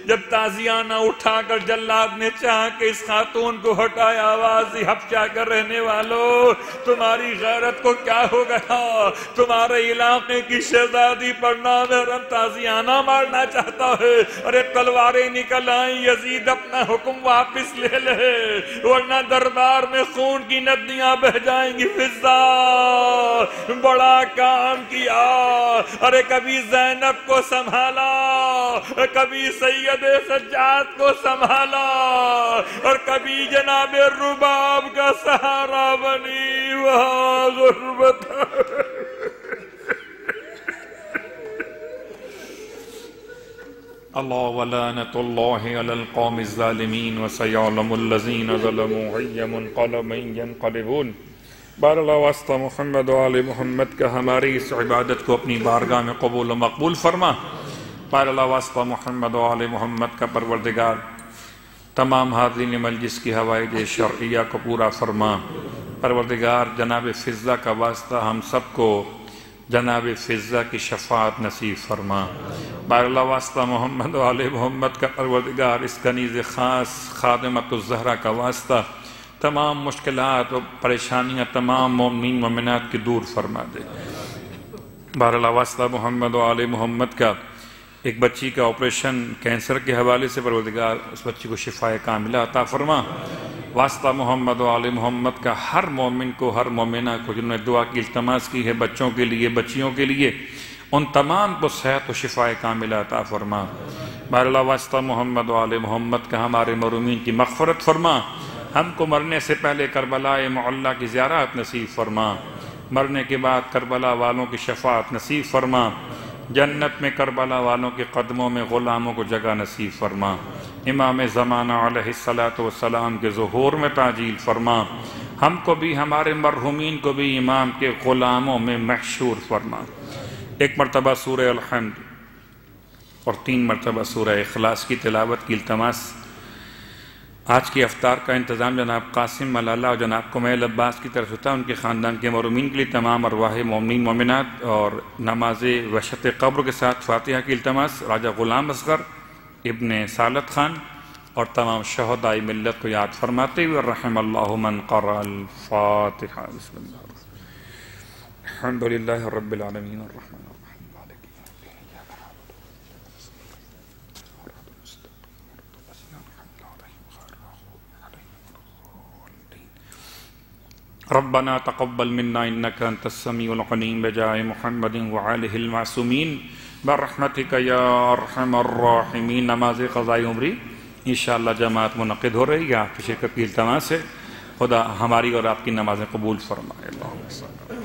[SPEAKER 1] جب تازیانہ اٹھا کر جلاد نے چاہا کہ اس خاتون کو ہٹایا، آواز دی حبشہ کا رہنے والوں تمہاری غیرت کو کیا ہو گیا؟ تمہارے علاقے کی شہزادی پر نامحرم تازیانہ مارنا چاہتا ہے؟ ارے تلواریں نکل آئیں، یزید اپنا حکم واپس لے لے ورنہ دربار میں خون کی ندیاں بہ جائیں گی۔ فضہ بڑا کام کیا، ارے کبھی زینب کو سنبھالا، کبھی سید سجاد کو سنبھالا، اور کبھی جناب رباب کا سہارا بنی وہاں غربت۔ اللہ ولعنت اللہ علی القوم الظالمین وسیعلم الذین ظلموا ای منقلب ینقلبون۔ بار اللہ واسطہ محمد و آل محمد کا ہماری اس عبادت کو اپنی بارگاہ میں قبول و مقبول فرما۔ بار اللہ واسطہ محمد و آل محمد کا پروردگار تمام حاضرین مجلس کی حوائج شرعیہ کو پورا فرما۔ پروردگار جناب فضہ کا واسطہ ہم سب کو جناب فضہ کی شفاعت نصیب فرما۔ بار اللہ واسطہ محمد و آل محمد کا پروردگار اس کنیز خاص خادمۃ الزہرا کا واسطہ تمام مشکلات و پریشانیاں تمام مومنین مومنات کی دور فرما دے۔ بار اللہ واسطہ محمد و آل محمد کا ایک بچی کا آپریشن کینسر کے حوالے سے پروردگار اس بچی کو شفائے کاملہ عطا فرما۔ واسطہ محمد و آل محمد کا ہر مومن کو ہر مومنہ کو جنہوں نے دعا کی التماس کی ہے بچوں کے لیے بچیوں کے لیے ان تمام کو صحت و شفائے کاملہ عطا فرما۔ بار اللہ واسطہ محمد و آل محمد کا ہمارے مرحومین کی مغفرت فرما۔ ہم کو مرنے سے پہلے کربلا معلیٰ کی زیارت نصیب فرما، مرنے کے بعد کربلا والوں کی شفاعت نصیب فرما، جنت میں کربلا والوں کے قدموں میں غلاموں کو جگہ نصیب فرما، امام زمانہ علیہ السلام کے ظہور میں تعجیل فرما، ہم کو بھی ہمارے مرحومین کو بھی امام کے غلاموں میں محشور فرما۔ ایک مرتبہ سورہ الحمد اور 3 مرتبہ سورہ اخلاص کی تلاوت کی التماس۔ آج کی افطار کا انتظام جناب قاسم ملالہ اور جناب کمیل عباس کی طرف ہوتا ہے، ان کے خاندان کے مرحومین کے لیے تمام ارواح مومنین مومنات، اور نماز وحشت قبر کے ساتھ فاتحہ کی التماس راجہ غلام اصغر ابن سالت خان اور تمام شہداء ملت کو یاد فرماتے ہوئے رحم اللہ من قرأ الفاتحہ۔ بسم اللہ الحمدللہ رب العالمین الرحمن ربنا تقبل منا انك انت السميع العليم بجاه محمد وآلہ المعصومین برحمتک یا ارحم الراحمین۔ نماز قضاء عمری انشاءاللہ جماعت منعقد ہو رہی ہے، آپ کی شرکت کی التماس ہے۔ خدا ہماری اور آپ کی نمازیں قبول فرمائے۔ اللہم صل